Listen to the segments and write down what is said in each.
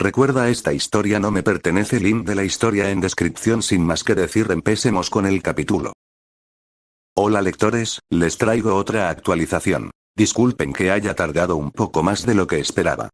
Recuerda, esta historia no me pertenece. Link de la historia en descripción. Sin más que decir, empecemos con el capítulo. Hola lectores, les traigo otra actualización. Disculpen que haya tardado un poco más de lo que esperaba.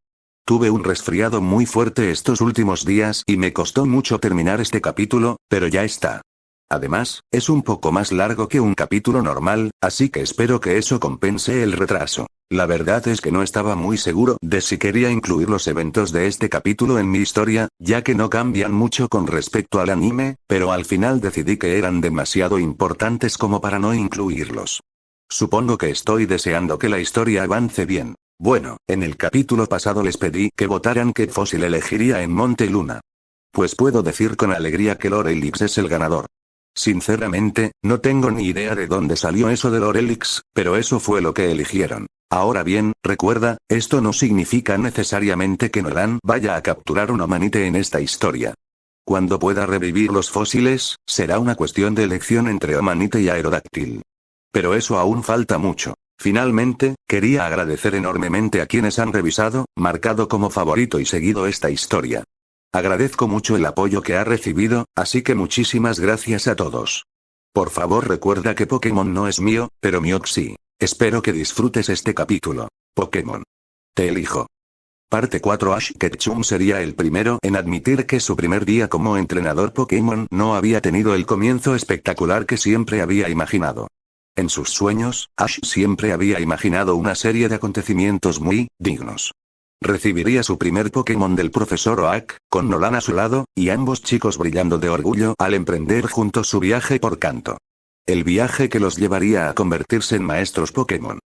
Tuve un resfriado muy fuerte estos últimos días y me costó mucho terminar este capítulo, pero ya está. Además, es un poco más largo que un capítulo normal, así que espero que eso compense el retraso. La verdad es que no estaba muy seguro de si quería incluir los eventos de este capítulo en mi historia, ya que no cambian mucho con respecto al anime, pero al final decidí que eran demasiado importantes como para no incluirlos. Supongo que estoy deseando que la historia avance bien. Bueno, en el capítulo pasado les pedí que votaran qué fósil elegiría en Monte Luna. Pues puedo decir con alegría que Lorelix es el ganador. Sinceramente, no tengo ni idea de dónde salió eso de Lorelix, pero eso fue lo que eligieron. Ahora bien, recuerda, esto no significa necesariamente que Nolan vaya a capturar un Amanite en esta historia. Cuando pueda revivir los fósiles, será una cuestión de elección entre Amanite y Aerodáctil. Pero eso aún falta mucho. Finalmente, quería agradecer enormemente a quienes han revisado, marcado como favorito y seguido esta historia. Agradezco mucho el apoyo que ha recibido, así que muchísimas gracias a todos. Por favor, recuerda que Pokémon no es mío, pero Miox sí. Espero que disfrutes este capítulo. Pokémon. Te elijo. Parte 4. Ash Ketchum sería el primero en admitir que su primer día como entrenador Pokémon no había tenido el comienzo espectacular que siempre había imaginado. En sus sueños, Ash siempre había imaginado una serie de acontecimientos muy dignos. Recibiría su primer Pokémon del profesor Oak, con Nolan a su lado, y ambos chicos brillando de orgullo al emprender juntos su viaje por Kanto. El viaje que los llevaría a convertirse en maestros Pokémon.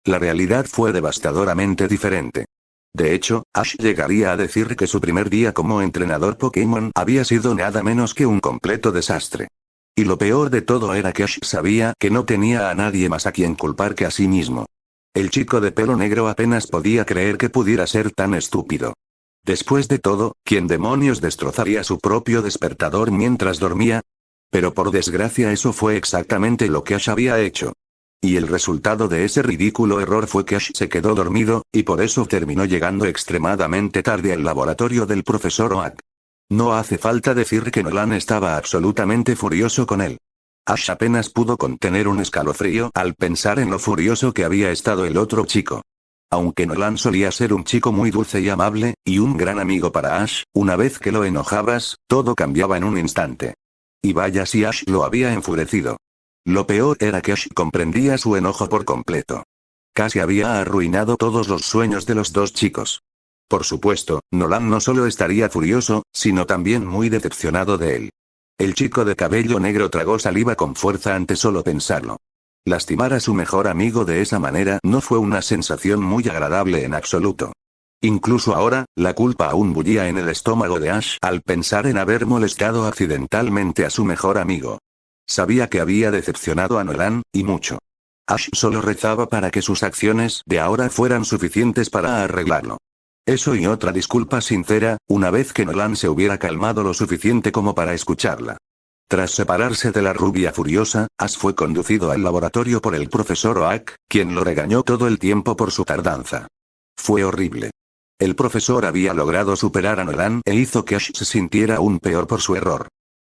La realidad fue devastadoramente diferente. De hecho, Ash llegaría a decir que su primer día como entrenador Pokémon había sido nada menos que un completo desastre. Y lo peor de todo era que Ash sabía que no tenía a nadie más a quien culpar que a sí mismo. El chico de pelo negro apenas podía creer que pudiera ser tan estúpido. Después de todo, ¿quién demonios destrozaría su propio despertador mientras dormía? Pero por desgracia eso fue exactamente lo que Ash había hecho. Y el resultado de ese ridículo error fue que Ash se quedó dormido, y por eso terminó llegando extremadamente tarde al laboratorio del profesor Oak. No hace falta decir que Nolan estaba absolutamente furioso con él. Ash apenas pudo contener un escalofrío al pensar en lo furioso que había estado el otro chico. Aunque Nolan solía ser un chico muy dulce y amable, y un gran amigo para Ash, una vez que lo enojabas, todo cambiaba en un instante. Y vaya si Ash lo había enfurecido. Lo peor era que Ash comprendía su enojo por completo. Casi había arruinado todos los sueños de los dos chicos. Por supuesto, Nolan no solo estaría furioso, sino también muy decepcionado de él. El chico de cabello negro tragó saliva con fuerza ante solo pensarlo. Lastimar a su mejor amigo de esa manera no fue una sensación muy agradable en absoluto. Incluso ahora, la culpa aún bullía en el estómago de Ash al pensar en haber molestado accidentalmente a su mejor amigo. Sabía que había decepcionado a Nolan, y mucho. Ash solo rezaba para que sus acciones de ahora fueran suficientes para arreglarlo. Eso y otra disculpa sincera, una vez que Nolan se hubiera calmado lo suficiente como para escucharla. Tras separarse de la rubia furiosa, Ash fue conducido al laboratorio por el profesor Oak, quien lo regañó todo el tiempo por su tardanza. Fue horrible. El profesor había logrado superar a Nolan e hizo que Ash se sintiera aún peor por su error.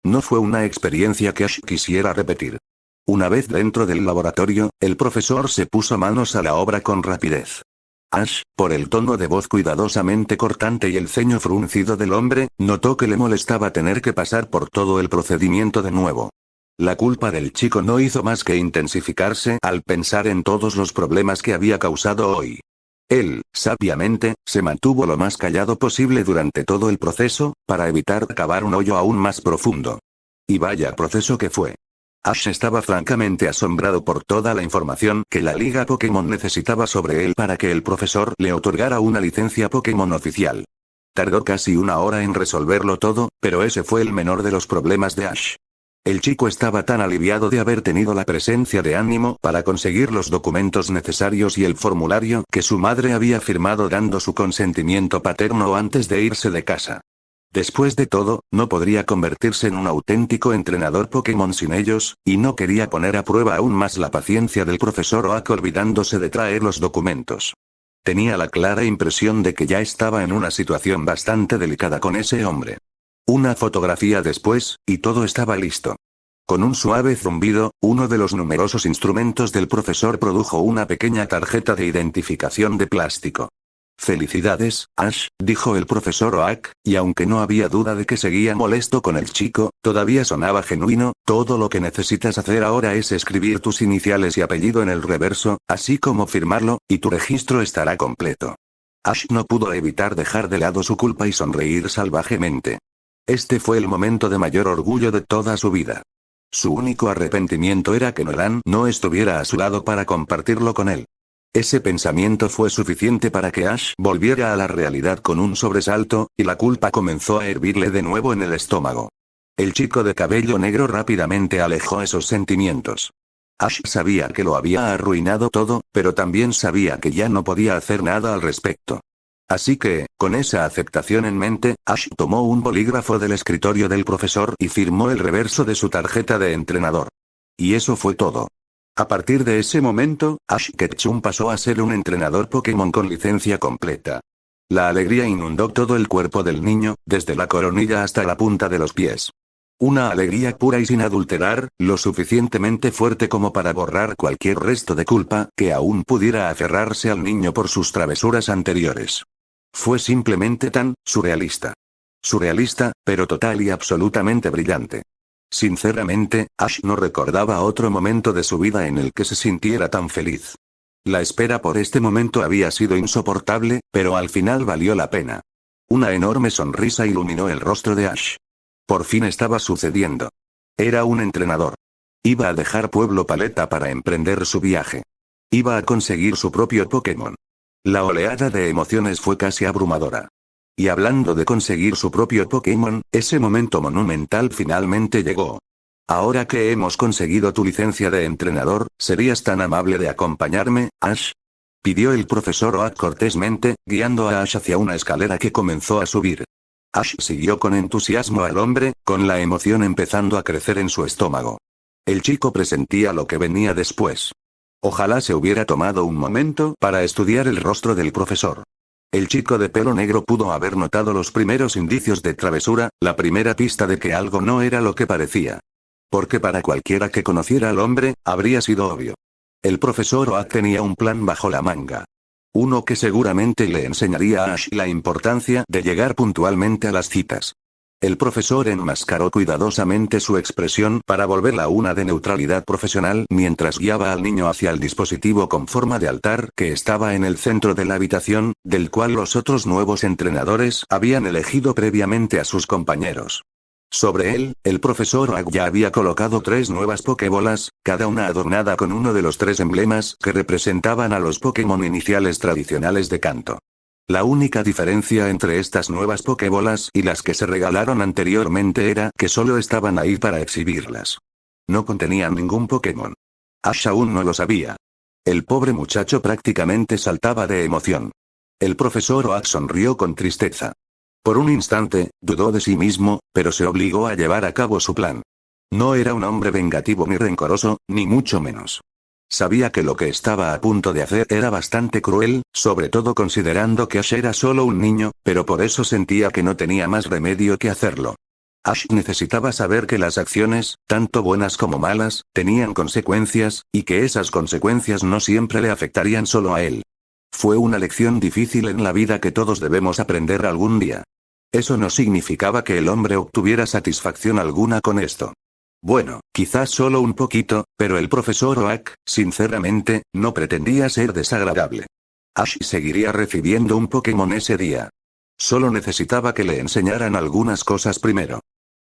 No fue una experiencia que Ash quisiera repetir. Una vez dentro del laboratorio, el profesor se puso manos a la obra con rapidez. Ash, por el tono de voz cuidadosamente cortante y el ceño fruncido del hombre, notó que le molestaba tener que pasar por todo el procedimiento de nuevo. La culpa del chico no hizo más que intensificarse al pensar en todos los problemas que había causado hoy. Él, sabiamente, se mantuvo lo más callado posible durante todo el proceso, para evitar cavar un hoyo aún más profundo. Y vaya proceso que fue. Ash estaba francamente asombrado por toda la información que la Liga Pokémon necesitaba sobre él para que el profesor le otorgara una licencia Pokémon oficial. Tardó casi una hora en resolverlo todo, pero ese fue el menor de los problemas de Ash. El chico estaba tan aliviado de haber tenido la presencia de ánimo para conseguir los documentos necesarios y el formulario que su madre había firmado dando su consentimiento paterno antes de irse de casa. Después de todo, no podría convertirse en un auténtico entrenador Pokémon sin ellos, y no quería poner a prueba aún más la paciencia del profesor Oak olvidándose de traer los documentos. Tenía la clara impresión de que ya estaba en una situación bastante delicada con ese hombre. Una fotografía después, y todo estaba listo. Con un suave zumbido, uno de los numerosos instrumentos del profesor produjo una pequeña tarjeta de identificación de plástico. «Felicidades, Ash», dijo el profesor Oak, y aunque no había duda de que seguía molesto con el chico, todavía sonaba genuino. «Todo lo que necesitas hacer ahora es escribir tus iniciales y apellido en el reverso, así como firmarlo, y tu registro estará completo». Ash no pudo evitar dejar de lado su culpa y sonreír salvajemente. Este fue el momento de mayor orgullo de toda su vida. Su único arrepentimiento era que Nolan no estuviera a su lado para compartirlo con él. Ese pensamiento fue suficiente para que Ash volviera a la realidad con un sobresalto, y la culpa comenzó a hervirle de nuevo en el estómago. El chico de cabello negro rápidamente alejó esos sentimientos. Ash sabía que lo había arruinado todo, pero también sabía que ya no podía hacer nada al respecto. Así que, con esa aceptación en mente, Ash tomó un bolígrafo del escritorio del profesor y firmó el reverso de su tarjeta de entrenador. Y eso fue todo. A partir de ese momento, Ash Ketchum pasó a ser un entrenador Pokémon con licencia completa. La alegría inundó todo el cuerpo del niño, desde la coronilla hasta la punta de los pies. Una alegría pura y sin adulterar, lo suficientemente fuerte como para borrar cualquier resto de culpa que aún pudiera aferrarse al niño por sus travesuras anteriores. Fue simplemente tan surrealista. Surrealista, pero total y absolutamente brillante. Sinceramente, Ash no recordaba otro momento de su vida en el que se sintiera tan feliz. La espera por este momento había sido insoportable, pero al final valió la pena. Una enorme sonrisa iluminó el rostro de Ash. Por fin estaba sucediendo. Era un entrenador. Iba a dejar Pueblo Paleta para emprender su viaje. Iba a conseguir su propio Pokémon. La oleada de emociones fue casi abrumadora. Y hablando de conseguir su propio Pokémon, ese momento monumental finalmente llegó. «Ahora que hemos conseguido tu licencia de entrenador, ¿serías tan amable de acompañarme, Ash?», pidió el profesor Oak cortésmente, guiando a Ash hacia una escalera que comenzó a subir. Ash siguió con entusiasmo al hombre, con la emoción empezando a crecer en su estómago. El chico presentía lo que venía después. Ojalá se hubiera tomado un momento para estudiar el rostro del profesor. El chico de pelo negro pudo haber notado los primeros indicios de travesura, la primera pista de que algo no era lo que parecía. Porque para cualquiera que conociera al hombre, habría sido obvio. El profesor Oak tenía un plan bajo la manga. Uno que seguramente le enseñaría a Ash la importancia de llegar puntualmente a las citas. El profesor enmascaró cuidadosamente su expresión para volverla una de neutralidad profesional mientras guiaba al niño hacia el dispositivo con forma de altar que estaba en el centro de la habitación, del cual los otros nuevos entrenadores habían elegido previamente a sus compañeros. Sobre él, el profesor Oak ya había colocado 3 nuevas Pokébolas, cada una adornada con uno de los 3 emblemas que representaban a los Pokémon iniciales tradicionales de Kanto. La única diferencia entre estas nuevas Pokébolas y las que se regalaron anteriormente era que solo estaban ahí para exhibirlas. No contenían ningún Pokémon. Ash aún no lo sabía. El pobre muchacho prácticamente saltaba de emoción. El profesor Oak sonrió con tristeza. Por un instante, dudó de sí mismo, pero se obligó a llevar a cabo su plan. No era un hombre vengativo ni rencoroso, ni mucho menos. Sabía que lo que estaba a punto de hacer era bastante cruel, sobre todo considerando que Ash era solo un niño, pero por eso sentía que no tenía más remedio que hacerlo. Ash necesitaba saber que las acciones, tanto buenas como malas, tenían consecuencias, y que esas consecuencias no siempre le afectarían solo a él. Fue una lección difícil en la vida que todos debemos aprender algún día. Eso no significaba que el hombre obtuviera satisfacción alguna con esto. Bueno, quizás solo un poquito, pero el profesor Oak, sinceramente, no pretendía ser desagradable. Ash seguiría recibiendo un Pokémon ese día. Solo necesitaba que le enseñaran algunas cosas primero.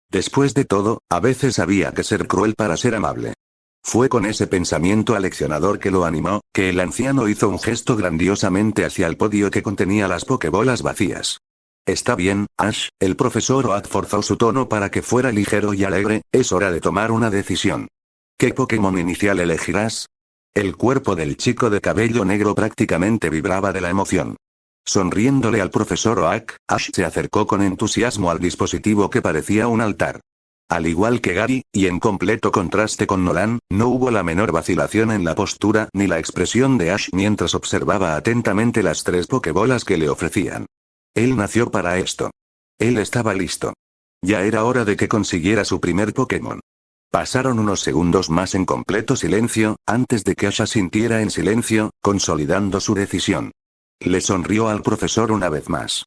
Después de todo, a veces había que ser cruel para ser amable. Fue con ese pensamiento aleccionador que lo animó, que el anciano hizo un gesto grandiosamente hacia el podio que contenía las Pokébolas vacías. Está bien, Ash, el profesor Oak forzó su tono para que fuera ligero y alegre, es hora de tomar una decisión. ¿Qué Pokémon inicial elegirás? El cuerpo del chico de cabello negro prácticamente vibraba de la emoción. Sonriéndole al profesor Oak, Ash se acercó con entusiasmo al dispositivo que parecía un altar. Al igual que Gary, y en completo contraste con Nolan, no hubo la menor vacilación en la postura ni la expresión de Ash mientras observaba atentamente las 3 pokebolas que le ofrecían. Él nació para esto. Él estaba listo. Ya era hora de que consiguiera su primer Pokémon. Pasaron unos segundos más en completo silencio, antes de que Ash asintiera en silencio, consolidando su decisión. Le sonrió al profesor una vez más.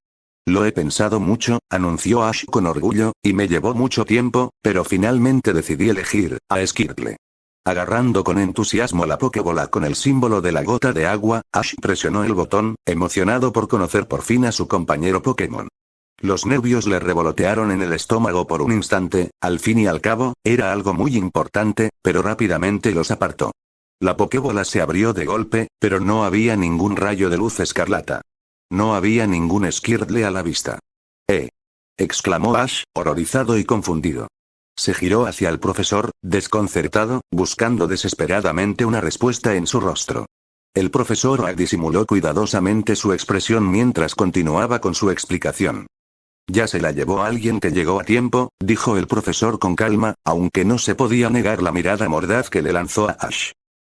Lo he pensado mucho, anunció Ash con orgullo, y me llevó mucho tiempo, pero finalmente decidí elegir a Squirtle. Agarrando con entusiasmo la Pokébola con el símbolo de la gota de agua, Ash presionó el botón, emocionado por conocer por fin a su compañero Pokémon. Los nervios le revolotearon en el estómago por un instante, al fin y al cabo, era algo muy importante, pero rápidamente los apartó. La Pokébola se abrió de golpe, pero no había ningún rayo de luz escarlata. No había ningún Squirtle a la vista. Exclamó Ash, horrorizado y confundido. Se giró hacia el profesor, desconcertado, buscando desesperadamente una respuesta en su rostro. El profesor Oak disimuló cuidadosamente su expresión mientras continuaba con su explicación. Ya se la llevó alguien que llegó a tiempo, dijo el profesor con calma, aunque no se podía negar la mirada mordaz que le lanzó a Ash.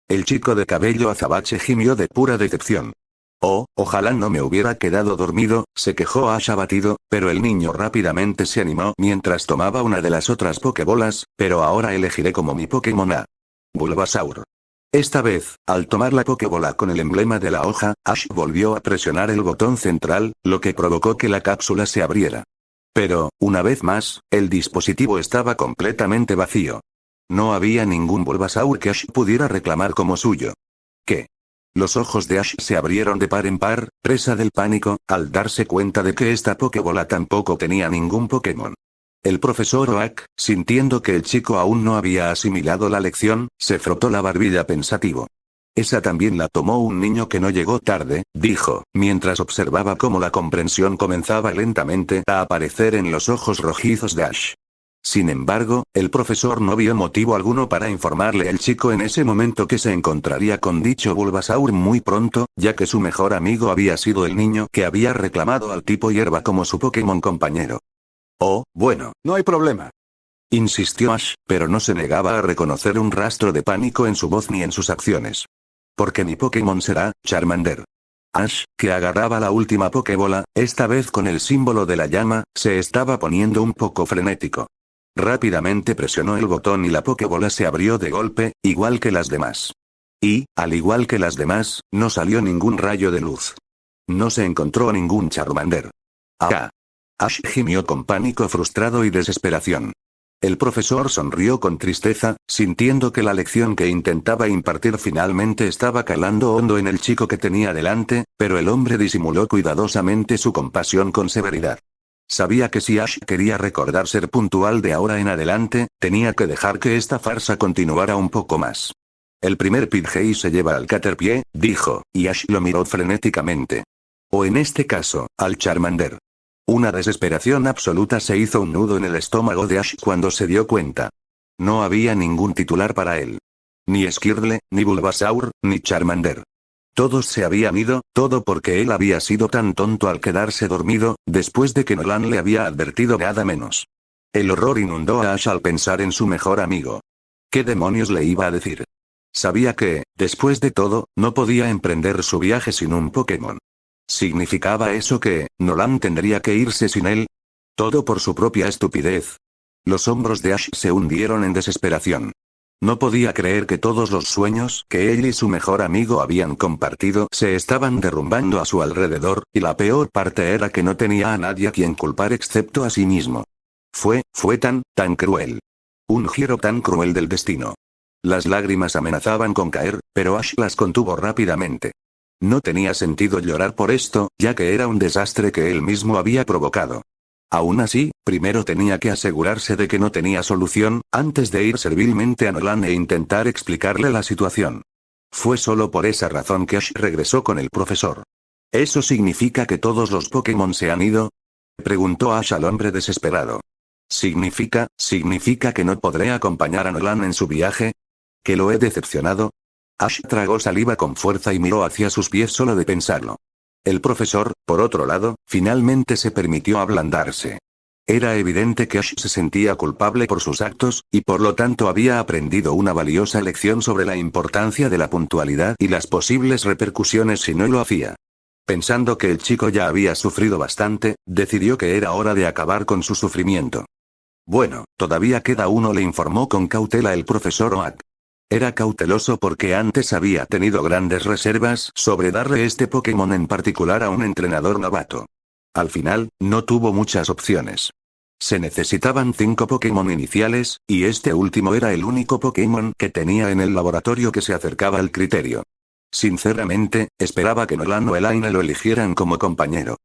El chico de cabello azabache gimió de pura decepción. Oh, ojalá no me hubiera quedado dormido, se quejó Ash abatido, pero el niño rápidamente se animó mientras tomaba una de las otras pokebolas, pero ahora elegiré como mi Pokémon a Bulbasaur. Esta vez, al tomar la pokebola con el emblema de la hoja, Ash volvió a presionar el botón central, lo que provocó que la cápsula se abriera. Pero, una vez más, el dispositivo estaba completamente vacío. No había ningún Bulbasaur que Ash pudiera reclamar como suyo. ¿Qué? Los ojos de Ash se abrieron de par en par, presa del pánico, al darse cuenta de que esta Pokébola tampoco tenía ningún Pokémon. El profesor Oak, sintiendo que el chico aún no había asimilado la lección, se frotó la barbilla pensativo. Esa también la tomó un niño que no llegó tarde, dijo, mientras observaba cómo la comprensión comenzaba lentamente a aparecer en los ojos rojizos de Ash. Sin embargo, el profesor no vio motivo alguno para informarle al chico en ese momento que se encontraría con dicho Bulbasaur muy pronto, ya que su mejor amigo había sido el niño que había reclamado al tipo hierba como su Pokémon compañero. Oh, bueno, no hay problema. Insistió Ash, pero no se negaba a reconocer un rastro de pánico en su voz ni en sus acciones. Porque mi Pokémon será Charmander. Ash, que agarraba la última Pokébola, esta vez con el símbolo de la llama, se estaba poniendo un poco frenético. Rápidamente presionó el botón y la Pokébola se abrió de golpe, igual que las demás. Y, al igual que las demás, no salió ningún rayo de luz. No se encontró ningún Charmander. ¡Ah! Ash gimió con pánico frustrado y desesperación. El profesor sonrió con tristeza, sintiendo que la lección que intentaba impartir finalmente estaba calando hondo en el chico que tenía delante, pero el hombre disimuló cuidadosamente su compasión con severidad. Sabía que si Ash quería recordar ser puntual de ahora en adelante, tenía que dejar que esta farsa continuara un poco más. El primer Pidgey se lleva al Caterpie, dijo, y Ash lo miró frenéticamente. O en este caso, al Charmander. Una desesperación absoluta se hizo un nudo en el estómago de Ash cuando se dio cuenta. No había ningún titular para él. Ni Squirtle, ni Bulbasaur, ni Charmander. Todos se habían ido, todo porque él había sido tan tonto al quedarse dormido, después de que Nolan le había advertido nada menos. El horror inundó a Ash al pensar en su mejor amigo. ¿Qué demonios le iba a decir? Sabía que, después de todo, no podía emprender su viaje sin un Pokémon. ¿Significaba eso que, Nolan tendría que irse sin él? Todo por su propia estupidez. Los hombros de Ash se hundieron en desesperación. No podía creer que todos los sueños que él y su mejor amigo habían compartido se estaban derrumbando a su alrededor, y la peor parte era que no tenía a nadie a quien culpar excepto a sí mismo. Fue tan cruel. Un giro tan cruel del destino. Las lágrimas amenazaban con caer, pero Ash las contuvo rápidamente. No tenía sentido llorar por esto, ya que era un desastre que él mismo había provocado. Aún así, primero tenía que asegurarse de que no tenía solución, antes de ir servilmente a Nolan e intentar explicarle la situación. Fue solo por esa razón que Ash regresó con el profesor. ¿Eso significa que todos los Pokémon se han ido? Preguntó Ash al hombre desesperado. ¿Significa que no podré acompañar a Nolan en su viaje? ¿Que lo he decepcionado? Ash tragó saliva con fuerza y miró hacia sus pies solo de pensarlo. El profesor, por otro lado, finalmente se permitió ablandarse. Era evidente que Ash se sentía culpable por sus actos, y por lo tanto había aprendido una valiosa lección sobre la importancia de la puntualidad y las posibles repercusiones si no lo hacía. Pensando que el chico ya había sufrido bastante, decidió que era hora de acabar con su sufrimiento. Bueno, todavía queda uno, le informó con cautela el profesor Oak. Era cauteloso porque antes había tenido grandes reservas sobre darle este Pokémon en particular a un entrenador novato. Al final, no tuvo muchas opciones. Se necesitaban 5 Pokémon iniciales, y este último era el único Pokémon que tenía en el laboratorio que se acercaba al criterio. Sinceramente, esperaba que Nolan o Elaine lo eligieran como compañero.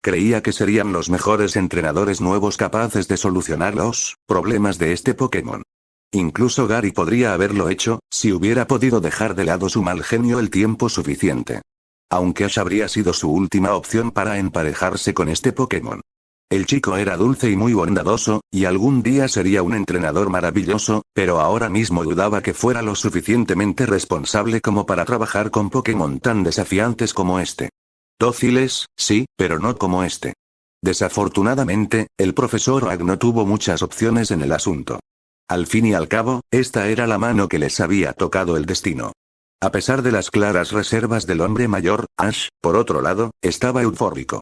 Creía que serían los mejores entrenadores nuevos capaces de solucionar los problemas de este Pokémon. Incluso Gary podría haberlo hecho, si hubiera podido dejar de lado su mal genio el tiempo suficiente. Aunque Ash habría sido su última opción para emparejarse con este Pokémon. El chico era dulce y muy bondadoso, y algún día sería un entrenador maravilloso, pero ahora mismo dudaba que fuera lo suficientemente responsable como para trabajar con Pokémon tan desafiantes como este. Dóciles, sí, pero no como este. Desafortunadamente, el profesor Oak no tuvo muchas opciones en el asunto. Al fin y al cabo, esta era la mano que les había tocado el destino. A pesar de las claras reservas del hombre mayor, Ash, por otro lado, estaba eufórico.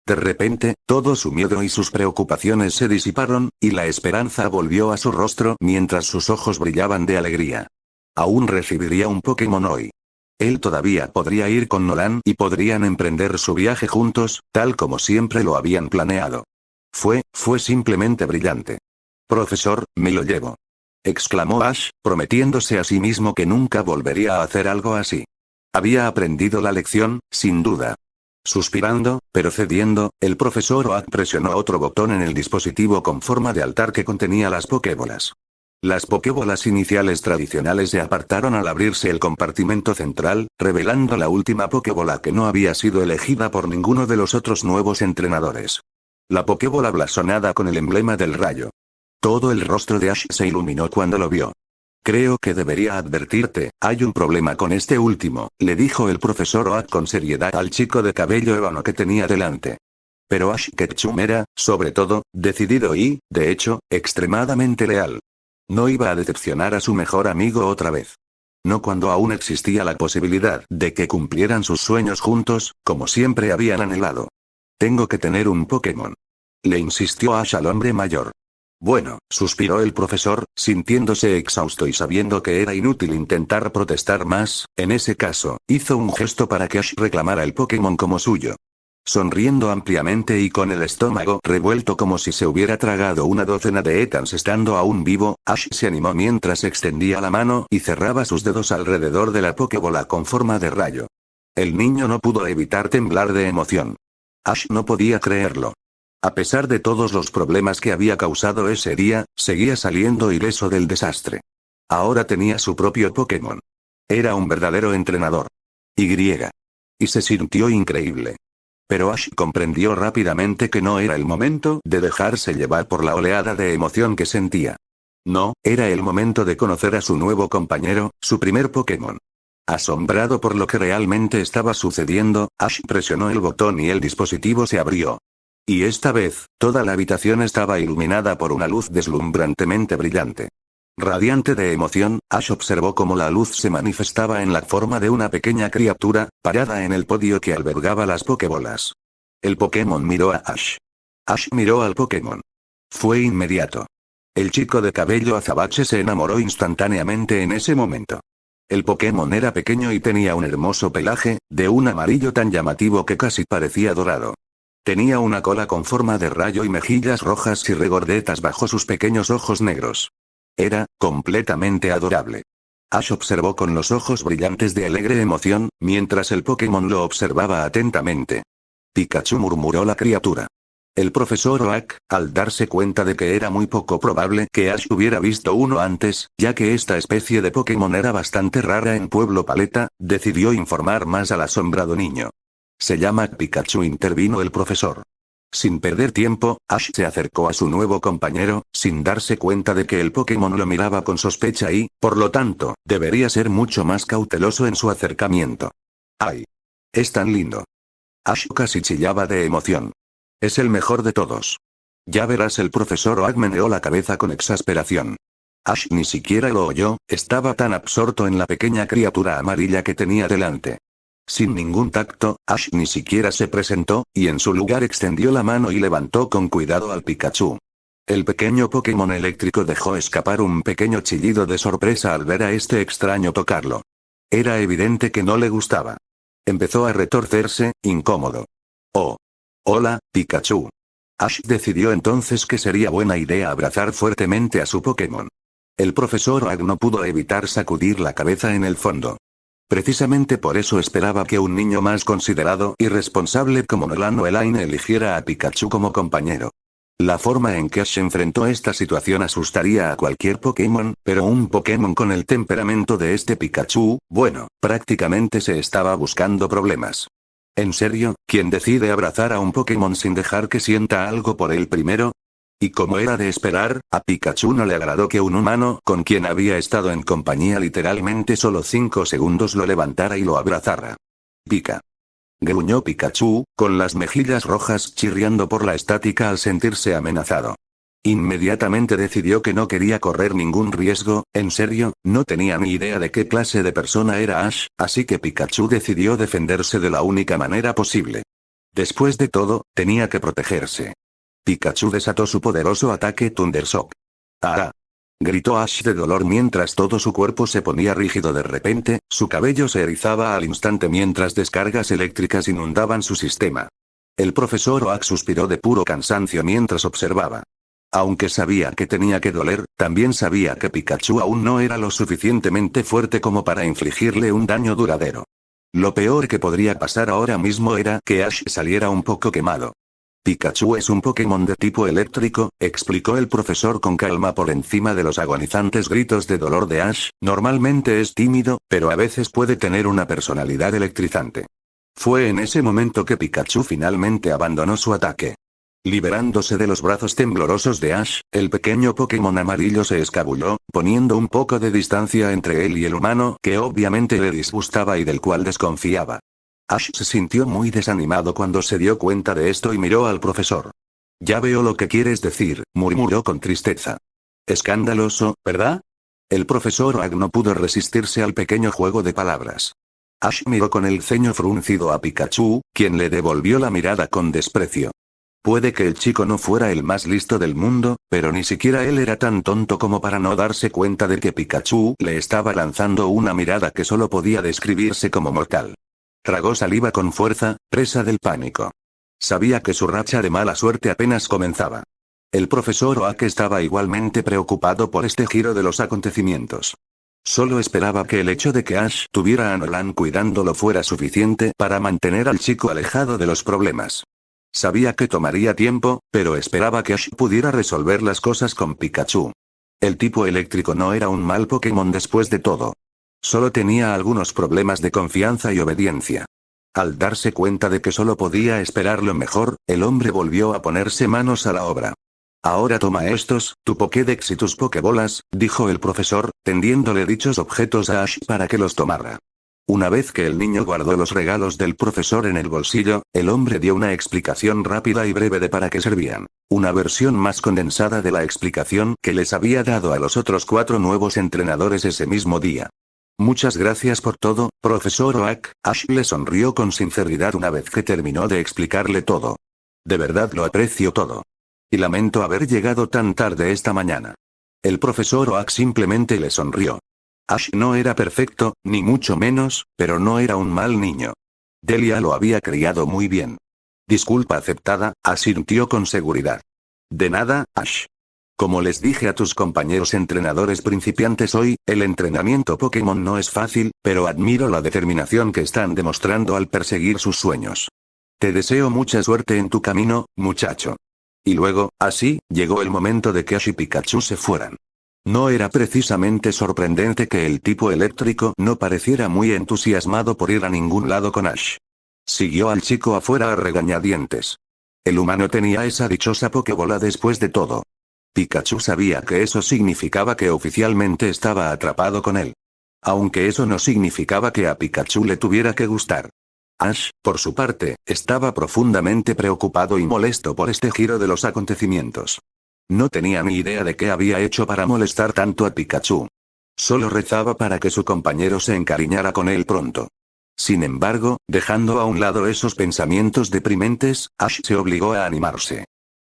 De repente, todo su miedo y sus preocupaciones se disiparon, y la esperanza volvió a su rostro mientras sus ojos brillaban de alegría. Aún recibiría un Pokémon hoy. Él todavía podría ir con Nolan y podrían emprender su viaje juntos, tal como siempre lo habían planeado. Fue simplemente brillante. Profesor, me lo llevo. Exclamó Ash, prometiéndose a sí mismo que nunca volvería a hacer algo así. Había aprendido la lección, sin duda. Suspirando, pero cediendo, el profesor Oak presionó otro botón en el dispositivo con forma de altar que contenía las Pokébolas. Las Pokébolas iniciales tradicionales se apartaron al abrirse el compartimento central, revelando la última Pokébola que no había sido elegida por ninguno de los otros nuevos entrenadores. La Pokébola blasonada con el emblema del rayo. Todo el rostro de Ash se iluminó cuando lo vio. Creo que debería advertirte, hay un problema con este último, le dijo el profesor Oak con seriedad al chico de cabello ébano que tenía delante. Pero Ash Ketchum era, sobre todo, decidido y, de hecho, extremadamente leal. No iba a decepcionar a su mejor amigo otra vez. No cuando aún existía la posibilidad de que cumplieran sus sueños juntos, como siempre habían anhelado. Tengo que tener un Pokémon. Le insistió Ash al hombre mayor. Bueno, suspiró el profesor, sintiéndose exhausto y sabiendo que era inútil intentar protestar más, en ese caso, hizo un gesto para que Ash reclamara el Pokémon como suyo. Sonriendo ampliamente y con el estómago revuelto como si se hubiera tragado una docena de Etans estando aún vivo, Ash se animó mientras extendía la mano y cerraba sus dedos alrededor de la Pokébola con forma de rayo. El niño no pudo evitar temblar de emoción. Ash no podía creerlo. A pesar de todos los problemas que había causado ese día, seguía saliendo ileso del desastre. Ahora tenía su propio Pokémon. Era un verdadero entrenador. Y se sintió increíble. Pero Ash comprendió rápidamente que no era el momento de dejarse llevar por la oleada de emoción que sentía. No, era el momento de conocer a su nuevo compañero, su primer Pokémon. Asombrado por lo que realmente estaba sucediendo, Ash presionó el botón y el dispositivo se abrió. Y esta vez, toda la habitación estaba iluminada por una luz deslumbrantemente brillante. Radiante de emoción, Ash observó cómo la luz se manifestaba en la forma de una pequeña criatura, parada en el podio que albergaba las Pokébolas. El Pokémon miró a Ash. Ash miró al Pokémon. Fue inmediato. El chico de cabello azabache se enamoró instantáneamente en ese momento. El Pokémon era pequeño y tenía un hermoso pelaje, de un amarillo tan llamativo que casi parecía dorado. Tenía una cola con forma de rayo y mejillas rojas y regordetas bajo sus pequeños ojos negros. Era, completamente adorable. Ash observó con los ojos brillantes de alegre emoción, mientras el Pokémon lo observaba atentamente. Pikachu, murmuró la criatura. El profesor Oak, al darse cuenta de que era muy poco probable que Ash hubiera visto uno antes, ya que esta especie de Pokémon era bastante rara en Pueblo Paleta, decidió informar más al asombrado niño. Se llama Pikachu, intervino el profesor. Sin perder tiempo, Ash se acercó a su nuevo compañero, sin darse cuenta de que el Pokémon lo miraba con sospecha y, por lo tanto, debería ser mucho más cauteloso en su acercamiento. ¡Ay! Es tan lindo. Ash casi chillaba de emoción. Es el mejor de todos. Ya verás, el profesor Oak meneó la cabeza con exasperación. Ash ni siquiera lo oyó, estaba tan absorto en la pequeña criatura amarilla que tenía delante. Sin ningún tacto, Ash ni siquiera se presentó, y en su lugar extendió la mano y levantó con cuidado al Pikachu. El pequeño Pokémon eléctrico dejó escapar un pequeño chillido de sorpresa al ver a este extraño tocarlo. Era evidente que no le gustaba. Empezó a retorcerse, incómodo. Oh. Hola, Pikachu. Ash decidió entonces que sería buena idea abrazar fuertemente a su Pokémon. El profesor Oak no pudo evitar sacudir la cabeza en el fondo. Precisamente por eso esperaba que un niño más considerado y responsable como Nolan o Elaine eligiera a Pikachu como compañero. La forma en que Ash enfrentó esta situación asustaría a cualquier Pokémon, pero un Pokémon con el temperamento de este Pikachu, bueno, prácticamente se estaba buscando problemas. ¿En serio, quién decide abrazar a un Pokémon sin dejar que sienta algo por él primero? Y como era de esperar, a Pikachu no le agradó que un humano con quien había estado en compañía literalmente solo 5 segundos lo levantara y lo abrazara. Pika. Gruñó Pikachu, con las mejillas rojas chirriando por la estática al sentirse amenazado. Inmediatamente decidió que no quería correr ningún riesgo. En serio, no tenía ni idea de qué clase de persona era Ash, así que Pikachu decidió defenderse de la única manera posible. Después de todo, tenía que protegerse. Pikachu desató su poderoso ataque Thundershock. ¡Ah! Gritó Ash de dolor mientras todo su cuerpo se ponía rígido de repente, su cabello se erizaba al instante mientras descargas eléctricas inundaban su sistema. El profesor Oak suspiró de puro cansancio mientras observaba. Aunque sabía que tenía que doler, también sabía que Pikachu aún no era lo suficientemente fuerte como para infligirle un daño duradero. Lo peor que podría pasar ahora mismo era que Ash saliera un poco quemado. Pikachu es un Pokémon de tipo eléctrico, explicó el profesor con calma por encima de los agonizantes gritos de dolor de Ash. Normalmente es tímido, pero a veces puede tener una personalidad electrizante. Fue en ese momento que Pikachu finalmente abandonó su ataque. Liberándose de los brazos temblorosos de Ash, el pequeño Pokémon amarillo se escabulló, poniendo un poco de distancia entre él y el humano que obviamente le disgustaba y del cual desconfiaba. Ash se sintió muy desanimado cuando se dio cuenta de esto y miró al profesor. Ya veo lo que quieres decir, murmuró con tristeza. Escandaloso, ¿verdad? El profesor Oak no pudo resistirse al pequeño juego de palabras. Ash miró con el ceño fruncido a Pikachu, quien le devolvió la mirada con desprecio. Puede que el chico no fuera el más listo del mundo, pero ni siquiera él era tan tonto como para no darse cuenta de que Pikachu le estaba lanzando una mirada que solo podía describirse como mortal. Tragó saliva con fuerza, presa del pánico. Sabía que su racha de mala suerte apenas comenzaba. El profesor Oak estaba igualmente preocupado por este giro de los acontecimientos. Solo esperaba que el hecho de que Ash tuviera a Nolan cuidándolo fuera suficiente para mantener al chico alejado de los problemas. Sabía que tomaría tiempo, pero esperaba que Ash pudiera resolver las cosas con Pikachu. El tipo eléctrico no era un mal Pokémon después de todo. Solo tenía algunos problemas de confianza y obediencia. Al darse cuenta de que solo podía esperar lo mejor, el hombre volvió a ponerse manos a la obra. Ahora toma estos, tu Pokédex y tus Pokébolas, dijo el profesor, tendiéndole dichos objetos a Ash para que los tomara. Una vez que el niño guardó los regalos del profesor en el bolsillo, el hombre dio una explicación rápida y breve de para qué servían. Una versión más condensada de la explicación que les había dado a los otros 4 nuevos entrenadores ese mismo día. Muchas gracias por todo, profesor Oak. Ash le sonrió con sinceridad una vez que terminó de explicarle todo. De verdad lo aprecio todo. Y lamento haber llegado tan tarde esta mañana. El profesor Oak simplemente le sonrió. Ash no era perfecto, ni mucho menos, pero no era un mal niño. Delia lo había criado muy bien. Disculpa aceptada, asintió con seguridad. De nada, Ash. Como les dije a tus compañeros entrenadores principiantes hoy, el entrenamiento Pokémon no es fácil, pero admiro la determinación que están demostrando al perseguir sus sueños. Te deseo mucha suerte en tu camino, muchacho. Y luego, así, llegó el momento de que Ash y Pikachu se fueran. No era precisamente sorprendente que el tipo eléctrico no pareciera muy entusiasmado por ir a ningún lado con Ash. Siguió al chico afuera a regañadientes. El humano tenía esa dichosa Pokébola después de todo. Pikachu sabía que eso significaba que oficialmente estaba atrapado con él. Aunque eso no significaba que a Pikachu le tuviera que gustar. Ash, por su parte, estaba profundamente preocupado y molesto por este giro de los acontecimientos. No tenía ni idea de qué había hecho para molestar tanto a Pikachu. Solo rezaba para que su compañero se encariñara con él pronto. Sin embargo, dejando a un lado esos pensamientos deprimentes, Ash se obligó a animarse.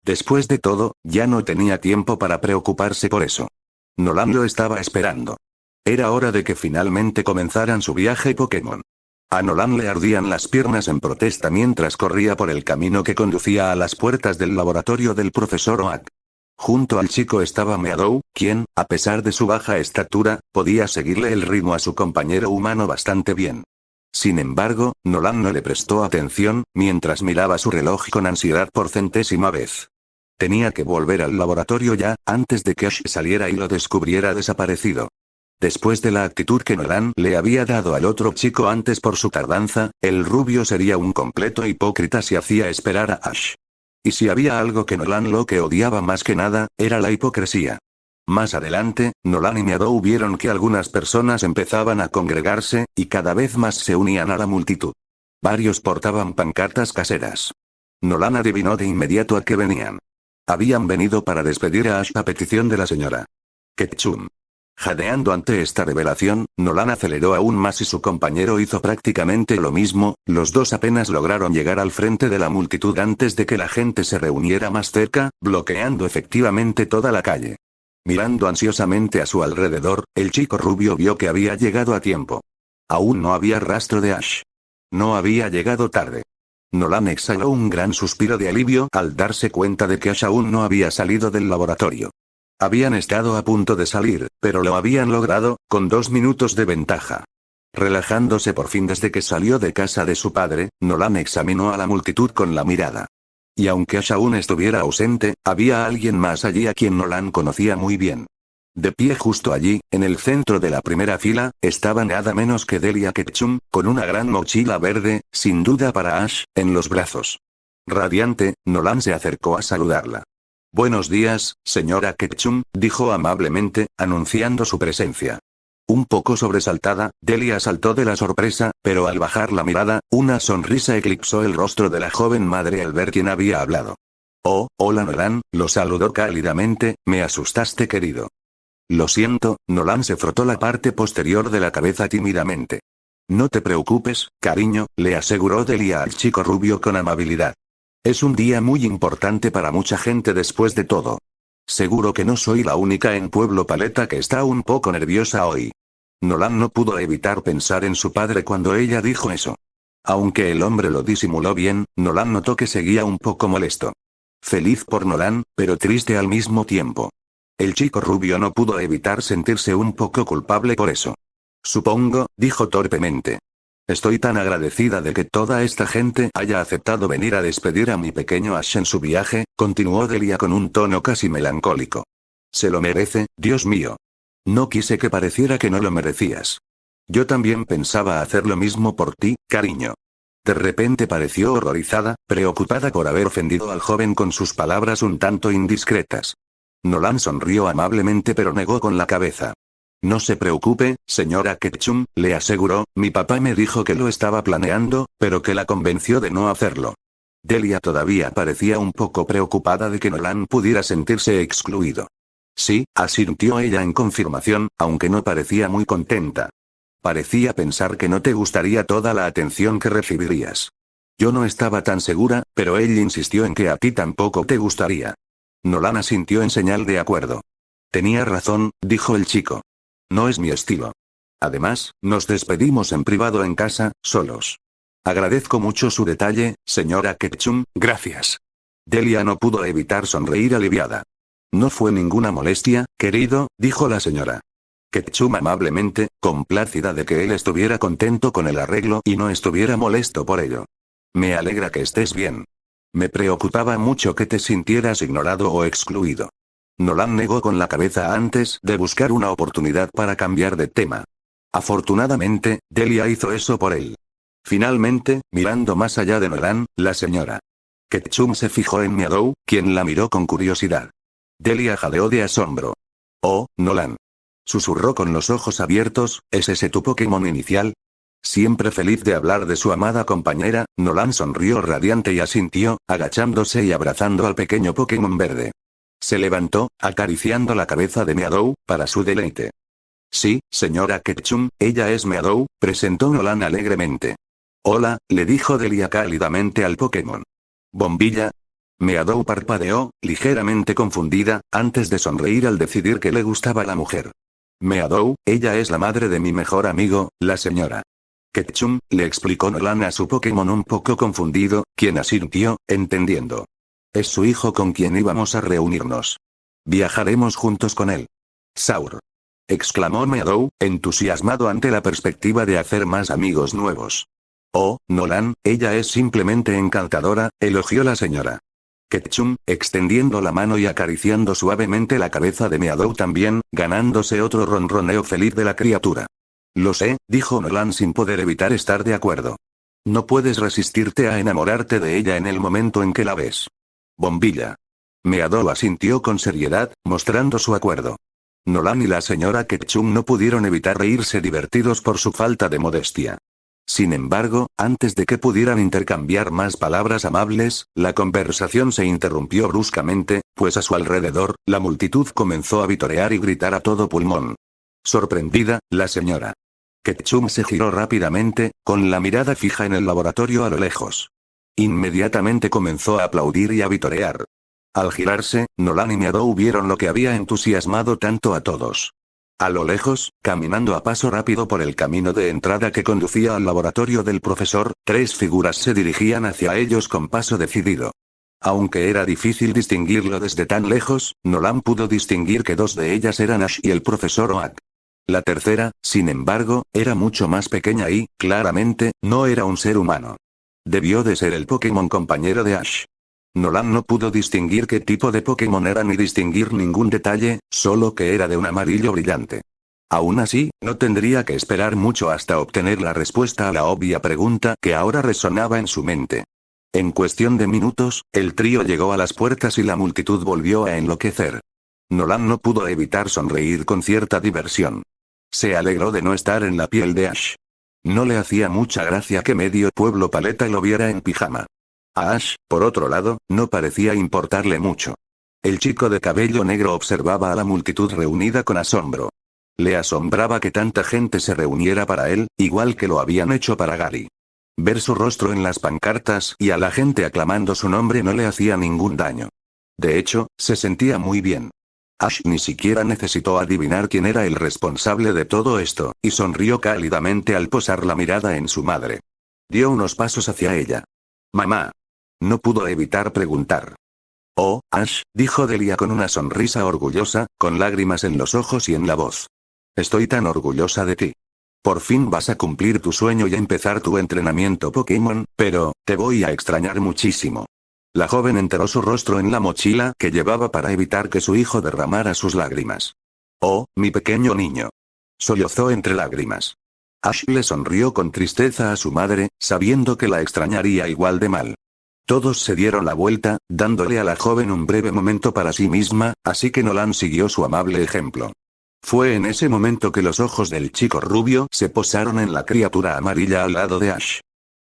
Después de todo, ya no tenía tiempo para preocuparse por eso. Nolan lo estaba esperando. Era hora de que finalmente comenzaran su viaje Pokémon. A Nolan le ardían las piernas en protesta mientras corría por el camino que conducía a las puertas del laboratorio del profesor Oak. Junto al chico estaba Meadow, quien, a pesar de su baja estatura, podía seguirle el ritmo a su compañero humano bastante bien. Sin embargo, Nolan no le prestó atención, mientras miraba su reloj con ansiedad por centésima vez. Tenía que volver al laboratorio ya, antes de que Ash saliera y lo descubriera desaparecido. Después de la actitud que Nolan le había dado al otro chico antes por su tardanza, el rubio sería un completo hipócrita si hacía esperar a Ash. Y si había algo que Nolan lo que odiaba más que nada, era la hipocresía. Más adelante, Nolan y Meadow vieron que algunas personas empezaban a congregarse, y cada vez más se unían a la multitud. Varios portaban pancartas caseras. Nolan adivinó de inmediato a qué venían. Habían venido para despedir a Ash a petición de la señora Ketchum. Jadeando ante esta revelación, Nolan aceleró aún más y su compañero hizo prácticamente lo mismo. Los dos apenas lograron llegar al frente de la multitud antes de que la gente se reuniera más cerca, bloqueando efectivamente toda la calle. Mirando ansiosamente a su alrededor, el chico rubio vio que había llegado a tiempo. Aún no había rastro de Ash. No había llegado tarde. Nolan exhaló un gran suspiro de alivio al darse cuenta de que Ash aún no había salido del laboratorio. Habían estado a punto de salir, pero lo habían logrado, con 2 minutos de ventaja. Relajándose por fin desde que salió de casa de su padre, Nolan examinó a la multitud con la mirada. Y aunque Ash aún estuviera ausente, había alguien más allí a quien Nolan conocía muy bien. De pie justo allí, en el centro de la primera fila, estaba nada menos que Delia Ketchum, con una gran mochila verde, sin duda para Ash, en los brazos. Radiante, Nolan se acercó a saludarla. «Buenos días, señora Ketchum», dijo amablemente, anunciando su presencia. Un poco sobresaltada, Delia saltó de la sorpresa, pero al bajar la mirada, una sonrisa eclipsó el rostro de la joven madre al ver quién había hablado. «Oh, hola Nolan», lo saludó cálidamente, «me asustaste querido». «Lo siento», Nolan se frotó la parte posterior de la cabeza tímidamente. «No te preocupes, cariño», le aseguró Delia al chico rubio con amabilidad. «Es un día muy importante para mucha gente después de todo. Seguro que no soy la única en Pueblo Paleta que está un poco nerviosa hoy». Nolan no pudo evitar pensar en su padre cuando ella dijo eso. Aunque el hombre lo disimuló bien, Nolan notó que seguía un poco molesto. Feliz por Nolan, pero triste al mismo tiempo. El chico rubio no pudo evitar sentirse un poco culpable por eso. «Supongo», dijo torpemente. «Estoy tan agradecida de que toda esta gente haya aceptado venir a despedir a mi pequeño Ash en su viaje», continuó Delia con un tono casi melancólico. «Se lo merece, Dios mío. No quise que pareciera que no lo merecías. Yo también pensaba hacer lo mismo por ti, cariño». De repente pareció horrorizada, preocupada por haber ofendido al joven con sus palabras un tanto indiscretas. Nolan sonrió amablemente pero negó con la cabeza. «No se preocupe, señora Ketchum», le aseguró, «mi papá me dijo que lo estaba planeando, pero que la convenció de no hacerlo». Delia todavía parecía un poco preocupada de que Nolan pudiera sentirse excluido. «Sí», asintió ella en confirmación, aunque no parecía muy contenta. «Parecía pensar que no te gustaría toda la atención que recibirías. Yo no estaba tan segura, pero él insistió en que a ti tampoco te gustaría». Nolan asintió en señal de acuerdo. «Tenía razón», dijo el chico. «No es mi estilo. Además, nos despedimos en privado en casa, solos. Agradezco mucho su detalle, señora Ketchum, gracias». Delia no pudo evitar sonreír aliviada. «No fue ninguna molestia, querido», dijo la señora Ketchum amablemente, complacida de que él estuviera contento con el arreglo y no estuviera molesto por ello. «Me alegra que estés bien. Me preocupaba mucho que te sintieras ignorado o excluido». Nolan negó con la cabeza antes de buscar una oportunidad para cambiar de tema. Afortunadamente, Delia hizo eso por él. Finalmente, mirando más allá de Nolan, la señora Ketchum se fijó en Meadow, quien la miró con curiosidad. Delia jadeó de asombro. «Oh, Nolan», susurró con los ojos abiertos, «¿es ese tu Pokémon inicial?». Siempre feliz de hablar de su amada compañera, Nolan sonrió radiante y asintió, agachándose y abrazando al pequeño Pokémon verde. Se levantó, acariciando la cabeza de Meadow, para su deleite. Sí, señora Ketchum, ella es Meadow, presentó Nolan alegremente. Hola, le dijo Delia cálidamente al Pokémon. ¿Bombilla? Meadow parpadeó, ligeramente confundida, antes de sonreír al decidir que le gustaba la mujer. Meadow, ella es la madre de mi mejor amigo, la señora Ketchum, le explicó Nolan a su Pokémon un poco confundido, quien asintió, entendiendo. Es su hijo con quien íbamos a reunirnos. Viajaremos juntos con él. Saur. Exclamó Meadow, entusiasmado ante la perspectiva de hacer más amigos nuevos. Oh, Nolan, ella es simplemente encantadora, elogió la señora Ketchum, extendiendo la mano y acariciando suavemente la cabeza de Meadow también, ganándose otro ronroneo feliz de la criatura. Lo sé, dijo Nolan sin poder evitar estar de acuerdo. No puedes resistirte a enamorarte de ella en el momento en que la ves. Bombilla. Meadow asintió con seriedad, mostrando su acuerdo. Nolan y la señora Ketchum no pudieron evitar reírse divertidos por su falta de modestia. Sin embargo, antes de que pudieran intercambiar más palabras amables, la conversación se interrumpió bruscamente, pues a su alrededor, la multitud comenzó a vitorear y gritar a todo pulmón. Sorprendida, la señora Ketchum se giró rápidamente, con la mirada fija en el laboratorio a lo lejos. Inmediatamente comenzó a aplaudir y a vitorear. Al girarse, Nolan y Meadow vieron lo que había entusiasmado tanto a todos. A lo lejos, caminando a paso rápido por el camino de entrada que conducía al laboratorio del profesor, 3 figuras se dirigían hacia ellos con paso decidido. Aunque era difícil distinguirlo desde tan lejos, Nolan pudo distinguir que 2 de ellas eran Ash y el profesor Oak. La tercera, sin embargo, era mucho más pequeña y, claramente, no era un ser humano. Debió de ser el Pokémon compañero de Ash. Nolan no pudo distinguir qué tipo de Pokémon era ni distinguir ningún detalle, solo que era de un amarillo brillante. Aún así, no tendría que esperar mucho hasta obtener la respuesta a la obvia pregunta que ahora resonaba en su mente. En cuestión de minutos, el trío llegó a las puertas y la multitud volvió a enloquecer. Nolan no pudo evitar sonreír con cierta diversión. Se alegró de no estar en la piel de Ash. No le hacía mucha gracia que medio pueblo paleta lo viera en pijama. A Ash, por otro lado, no parecía importarle mucho. El chico de cabello negro observaba a la multitud reunida con asombro. Le asombraba que tanta gente se reuniera para él, igual que lo habían hecho para Gary. Ver su rostro en las pancartas y a la gente aclamando su nombre no le hacía ningún daño. De hecho, se sentía muy bien. Ash ni siquiera necesitó adivinar quién era el responsable de todo esto, y sonrió cálidamente al posar la mirada en su madre. Dio unos pasos hacia ella. «Mamá». No pudo evitar preguntar. «Oh, Ash», dijo Delia con una sonrisa orgullosa, con lágrimas en los ojos y en la voz. «Estoy tan orgullosa de ti. Por fin vas a cumplir tu sueño y a empezar tu entrenamiento Pokémon, pero, te voy a extrañar muchísimo». La joven enterró su rostro en la mochila que llevaba para evitar que su hijo derramara sus lágrimas. «Oh, mi pequeño niño». Sollozó entre lágrimas. Ash le sonrió con tristeza a su madre, sabiendo que la extrañaría igual de mal. Todos se dieron la vuelta, dándole a la joven un breve momento para sí misma, así que Nolan siguió su amable ejemplo. Fue en ese momento que los ojos del chico rubio se posaron en la criatura amarilla al lado de Ash.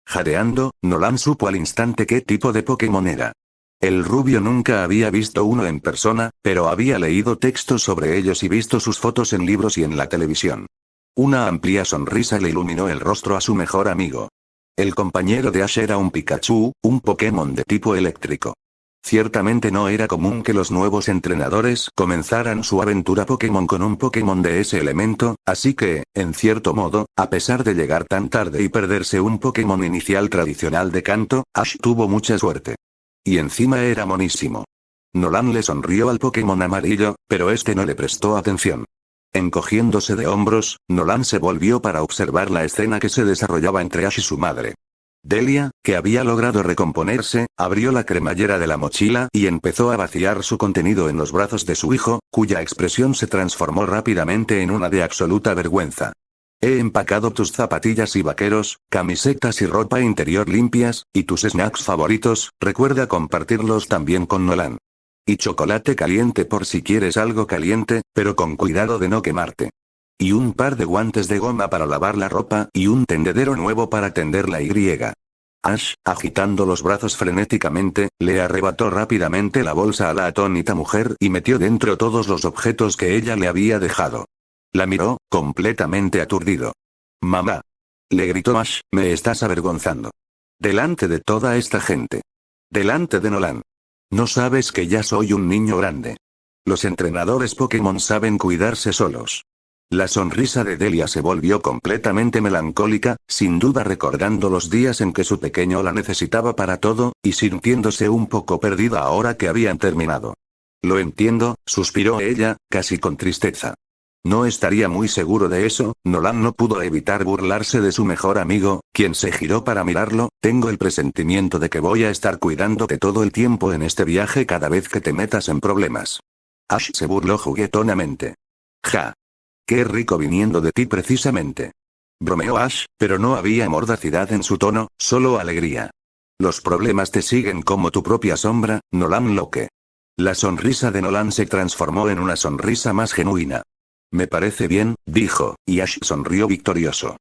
Jadeando, Nolan supo al instante qué tipo de Pokémon era. El rubio nunca había visto uno en persona, pero había leído textos sobre ellos y visto sus fotos en libros y en la televisión. Una amplia sonrisa le iluminó el rostro a su mejor amigo. El compañero de Ash era un Pikachu, un Pokémon de tipo eléctrico. Ciertamente no era común que los nuevos entrenadores comenzaran su aventura Pokémon con un Pokémon de ese elemento, así que, en cierto modo, a pesar de llegar tan tarde y perderse un Pokémon inicial tradicional de canto, Ash tuvo mucha suerte. Y encima era monísimo. Nolan le sonrió al Pokémon amarillo, pero este no le prestó atención. Encogiéndose de hombros, Nolan se volvió para observar la escena que se desarrollaba entre Ash y su madre. Delia, que había logrado recomponerse, abrió la cremallera de la mochila y empezó a vaciar su contenido en los brazos de su hijo, cuya expresión se transformó rápidamente en una de absoluta vergüenza. He empacado tus zapatillas y vaqueros, camisetas y ropa interior limpias, y tus snacks favoritos, recuerda compartirlos también con Nolan. Y chocolate caliente por si quieres algo caliente, pero con cuidado de no quemarte. y un par de guantes de goma para lavar la ropa y un tendedero nuevo para tender la Y. Ash, agitando los brazos frenéticamente, le arrebató rápidamente la bolsa a la atónita mujer y metió dentro todos los objetos que ella le había dejado. La miró, completamente aturdido. «Mamá», le gritó Ash, «me estás avergonzando. Delante de toda esta gente. Delante de Nolan. No sabes que ya soy un niño grande. Los entrenadores Pokémon saben cuidarse solos». La sonrisa de Delia se volvió completamente melancólica, sin duda recordando los días en que su pequeño la necesitaba para todo, y sintiéndose un poco perdida ahora que habían terminado. «Lo entiendo», suspiró ella, casi con tristeza. No estaría muy seguro de eso. Nolan no pudo evitar burlarse de su mejor amigo, quien se giró para mirarlo. «Tengo el presentimiento de que voy a estar cuidándote todo el tiempo en este viaje cada vez que te metas en problemas». Ash se burló juguetonamente. «Ja. Qué rico viniendo de ti precisamente». Bromeó Ash, pero no había mordacidad en su tono, solo alegría. «Los problemas te siguen como tu propia sombra, Nolan Locke». La sonrisa de Nolan se transformó en una sonrisa más genuina. «Me parece bien», dijo, y Ash sonrió victorioso.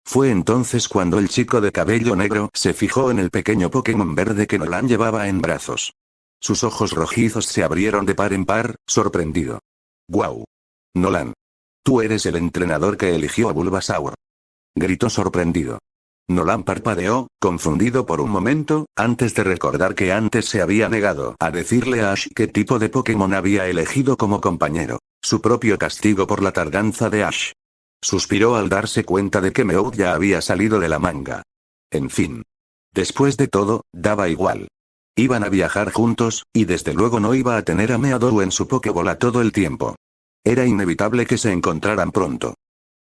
Fue entonces cuando el chico de cabello negro se fijó en el pequeño Pokémon verde que Nolan llevaba en brazos. Sus ojos rojizos se abrieron de par en par, sorprendido. «¡Guau! Nolan. Tú eres el entrenador que eligió a Bulbasaur», gritó sorprendido. Nolan parpadeó, confundido por un momento, antes de recordar que antes se había negado a decirle a Ash qué tipo de Pokémon había elegido como compañero. Su propio castigo por la tardanza de Ash. Suspiró al darse cuenta de que Meowth ya había salido de la manga. En fin. Después de todo, daba igual. Iban a viajar juntos, y desde luego no iba a tener a Meadow en su Pokébola todo el tiempo. Era inevitable que se encontraran pronto.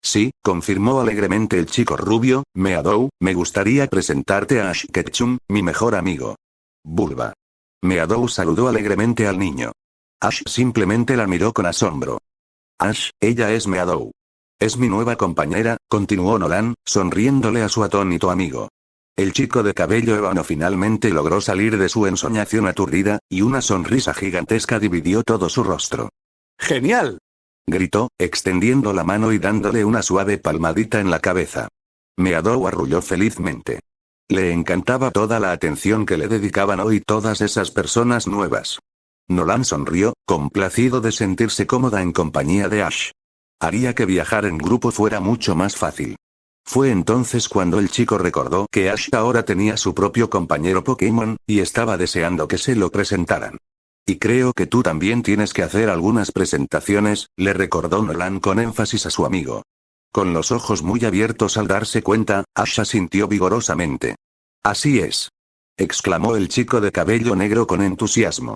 «Sí», confirmó alegremente el chico rubio, «Meadow, me gustaría presentarte a Ash Ketchum, mi mejor amigo». «Bulba». Meadow saludó alegremente al niño. Ash simplemente la miró con asombro. «Ash, ella es Meadow. Es mi nueva compañera», continuó Nolan, sonriéndole a su atónito amigo. El chico de cabello ébano finalmente logró salir de su ensoñación aturdida, y una sonrisa gigantesca dividió todo su rostro. «¡Genial!», gritó, extendiendo la mano y dándole una suave palmadita en la cabeza. Meadow arrulló felizmente. Le encantaba toda la atención que le dedicaban hoy todas esas personas nuevas. Nolan sonrió, complacido de sentirse cómoda en compañía de Ash. Haría que viajar en grupo fuera mucho más fácil. Fue entonces cuando el chico recordó que Ash ahora tenía su propio compañero Pokémon, y estaba deseando que se lo presentaran. «Y creo que tú también tienes que hacer algunas presentaciones», le recordó Nolan con énfasis a su amigo. Con los ojos muy abiertos al darse cuenta, Ash asintió vigorosamente. «Así es», exclamó el chico de cabello negro con entusiasmo.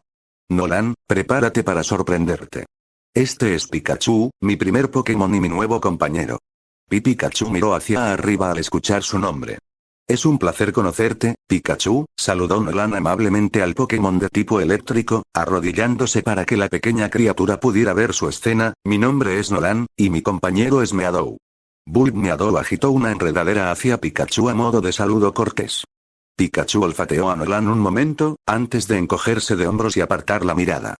«Nolan, prepárate para sorprenderte. Este es Pikachu, mi primer Pokémon y mi nuevo compañero». Pikachu miró hacia arriba al escuchar su nombre. «Es un placer conocerte, Pikachu», saludó Nolan amablemente al Pokémon de tipo eléctrico, arrodillándose para que la pequeña criatura pudiera ver su escena. «Mi nombre es Nolan, y mi compañero es Meadow». Meadow agitó una enredadera hacia Pikachu a modo de saludo cortés. Pikachu olfateó a Nolan un momento, antes de encogerse de hombros y apartar la mirada.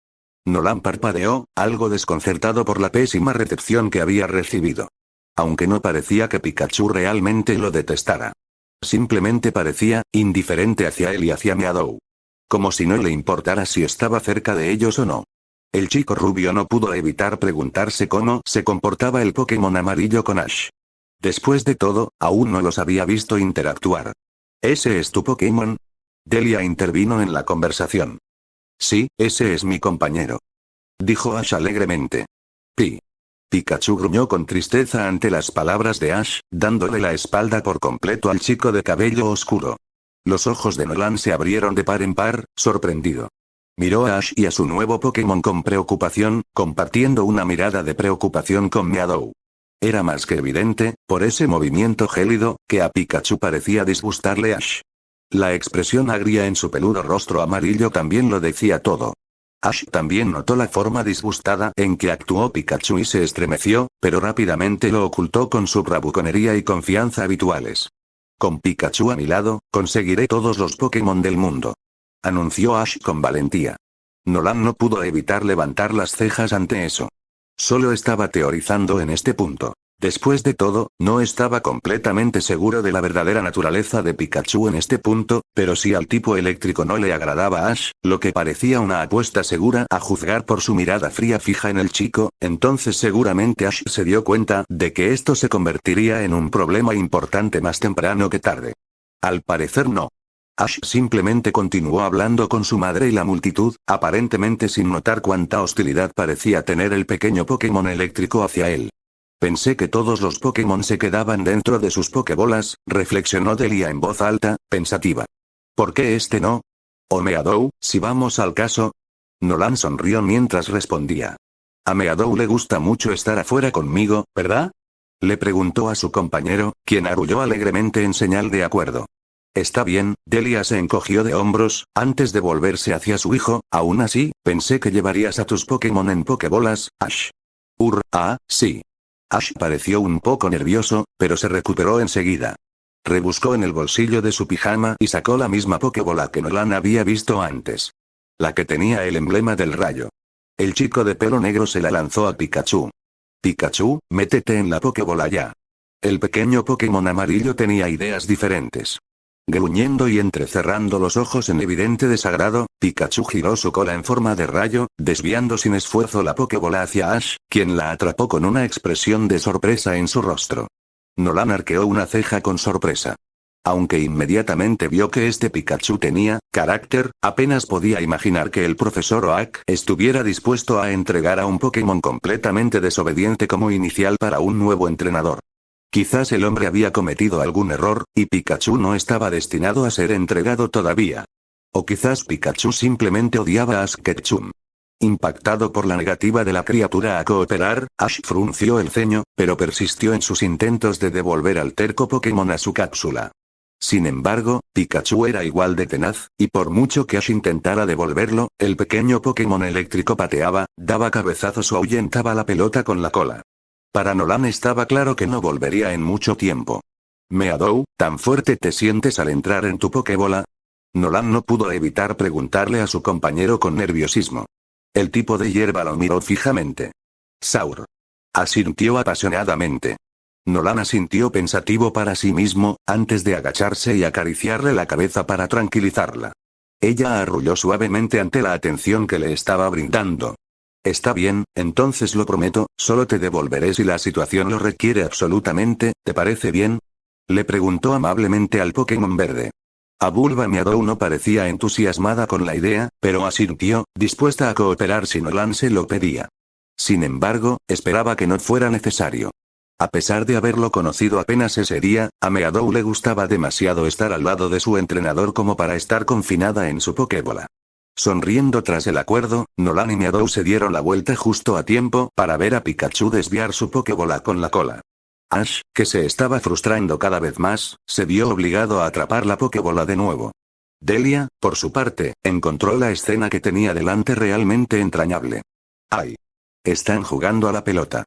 Nolan parpadeó, algo desconcertado por la pésima recepción que había recibido. Aunque no parecía que Pikachu realmente lo detestara. Simplemente parecía indiferente hacia él y hacia Meadow. Como si no le importara si estaba cerca de ellos o no. El chico rubio no pudo evitar preguntarse cómo se comportaba el Pokémon amarillo con Ash. Después de todo, aún no los había visto interactuar. «¿Ese es tu Pokémon?», Delia intervino en la conversación. «Sí, ese es mi compañero», dijo Ash alegremente. Pikachu gruñó con tristeza ante las palabras de Ash, dándole la espalda por completo al chico de cabello oscuro. Los ojos de Nolan se abrieron de par en par, sorprendido. Miró a Ash y a su nuevo Pokémon con preocupación, compartiendo una mirada de preocupación con Meadow. Era más que evidente, por ese movimiento gélido, que a Pikachu parecía disgustarle Ash. La expresión agria en su peludo rostro amarillo también lo decía todo. Ash también notó la forma disgustada en que actuó Pikachu y se estremeció, pero rápidamente lo ocultó con su bravuconería y confianza habituales. «Con Pikachu a mi lado, conseguiré todos los Pokémon del mundo», anunció Ash con valentía. Nolan no pudo evitar levantar las cejas ante eso. Solo estaba teorizando en este punto. Después de todo, no estaba completamente seguro de la verdadera naturaleza de Pikachu en este punto, pero si al tipo eléctrico no le agradaba Ash, lo que parecía una apuesta segura a juzgar por su mirada fría fija en el chico, entonces seguramente Ash se dio cuenta de que esto se convertiría en un problema importante más temprano que tarde. Al parecer no. Ash simplemente continuó hablando con su madre y la multitud, aparentemente sin notar cuánta hostilidad parecía tener el pequeño Pokémon eléctrico hacia él. Pensé que todos los Pokémon se quedaban dentro de sus Pokébolas, reflexionó Delia en voz alta, pensativa. ¿Por qué este no? ¿O Meadow, si vamos al caso? Nolan sonrió mientras respondía. A Meadow le gusta mucho estar afuera conmigo, ¿verdad? Le preguntó a su compañero, quien arrulló alegremente en señal de acuerdo. Está bien, Delia se encogió de hombros, antes de volverse hacia su hijo, aún así, pensé que llevarías a tus Pokémon en Pokébolas, Ash. Sí. Ash pareció un poco nervioso, pero se recuperó enseguida. Rebuscó en el bolsillo de su pijama y sacó la misma Pokébola que Nolan había visto antes. La que tenía el emblema del rayo. El chico de pelo negro se la lanzó a Pikachu. Pikachu, métete en la Pokébola ya. El pequeño Pokémon amarillo tenía ideas diferentes. Gruñendo y entrecerrando los ojos en evidente desagrado, Pikachu giró su cola en forma de rayo, desviando sin esfuerzo la Pokébola hacia Ash, quien la atrapó con una expresión de sorpresa en su rostro. Nolan arqueó una ceja con sorpresa. Aunque inmediatamente vio que este Pikachu tenía carácter, apenas podía imaginar que el profesor Oak estuviera dispuesto a entregar a un Pokémon completamente desobediente como inicial para un nuevo entrenador. Quizás el hombre había cometido algún error, y Pikachu no estaba destinado a ser entregado todavía. O quizás Pikachu simplemente odiaba a Ash Ketchum. Impactado por la negativa de la criatura a cooperar, Ash frunció el ceño, pero persistió en sus intentos de devolver al terco Pokémon a su cápsula. Sin embargo, Pikachu era igual de tenaz, y por mucho que Ash intentara devolverlo, el pequeño Pokémon eléctrico pateaba, daba cabezazos o ahuyentaba la pelota con la cola. Para Nolan estaba claro que no volvería en mucho tiempo. Meadow, ¿tan fuerte te sientes al entrar en tu Pokébola? Nolan no pudo evitar preguntarle a su compañero con nerviosismo. El tipo de hierba lo miró fijamente. Saur. Asintió apasionadamente. Nolan asintió pensativo para sí mismo, antes de agacharse y acariciarle la cabeza para tranquilizarla. Ella arrulló suavemente ante la atención que le estaba brindando. Está bien, entonces lo prometo, solo te devolveré si la situación lo requiere absolutamente, ¿te parece bien? Le preguntó amablemente al Pokémon verde. A Bulba Meadow no parecía entusiasmada con la idea, pero asintió, dispuesta a cooperar si Nolan se lo pedía. Sin embargo, esperaba que no fuera necesario. A pesar de haberlo conocido apenas ese día, a Meadow le gustaba demasiado estar al lado de su entrenador como para estar confinada en su Pokébola. Sonriendo tras el acuerdo, Nolan y Meadow se dieron la vuelta justo a tiempo para ver a Pikachu desviar su Pokébola con la cola. Ash, que se estaba frustrando cada vez más, se vio obligado a atrapar la Pokébola de nuevo. Delia, por su parte, encontró la escena que tenía delante realmente entrañable. ¡Ay! Están jugando a la pelota.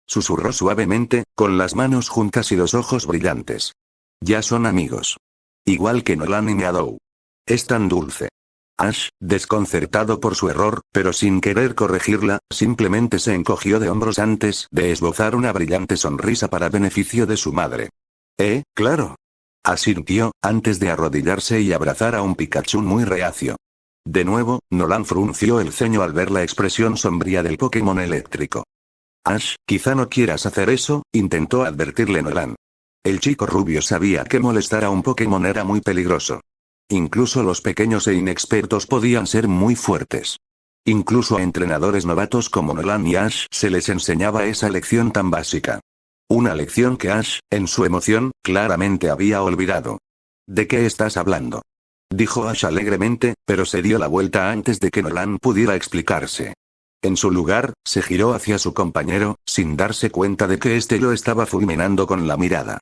Susurró suavemente, con las manos juntas y los ojos brillantes. Ya son amigos. Igual que Nolan y Meadow. Es tan dulce. Ash, desconcertado por su error, pero sin querer corregirla, simplemente se encogió de hombros antes de esbozar una brillante sonrisa para beneficio de su madre. Claro. Asintió, antes de arrodillarse y abrazar a un Pikachu muy reacio. De nuevo, Nolan frunció el ceño al ver la expresión sombría del Pokémon eléctrico. Ash, quizá no quieras hacer eso, intentó advertirle Nolan. El chico rubio sabía que molestar a un Pokémon era muy peligroso. Incluso los pequeños e inexpertos podían ser muy fuertes. Incluso a entrenadores novatos como Nolan y Ash se les enseñaba esa lección tan básica. Una lección que Ash, en su emoción, claramente había olvidado. ¿De qué estás hablando?, dijo Ash alegremente, pero se dio la vuelta antes de que Nolan pudiera explicarse. En su lugar, se giró hacia su compañero, sin darse cuenta de que éste lo estaba fulminando con la mirada.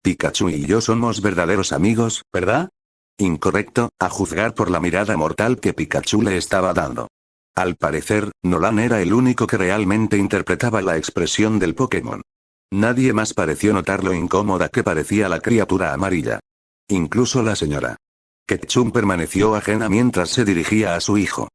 Pikachu y yo somos verdaderos amigos, ¿verdad? Incorrecto, a juzgar por la mirada mortal que Pikachu le estaba dando. Al parecer, Nolan era el único que realmente interpretaba la expresión del Pokémon. Nadie más pareció notar lo incómoda que parecía la criatura amarilla. Incluso la señora Ketchum permaneció ajena mientras se dirigía a su hijo.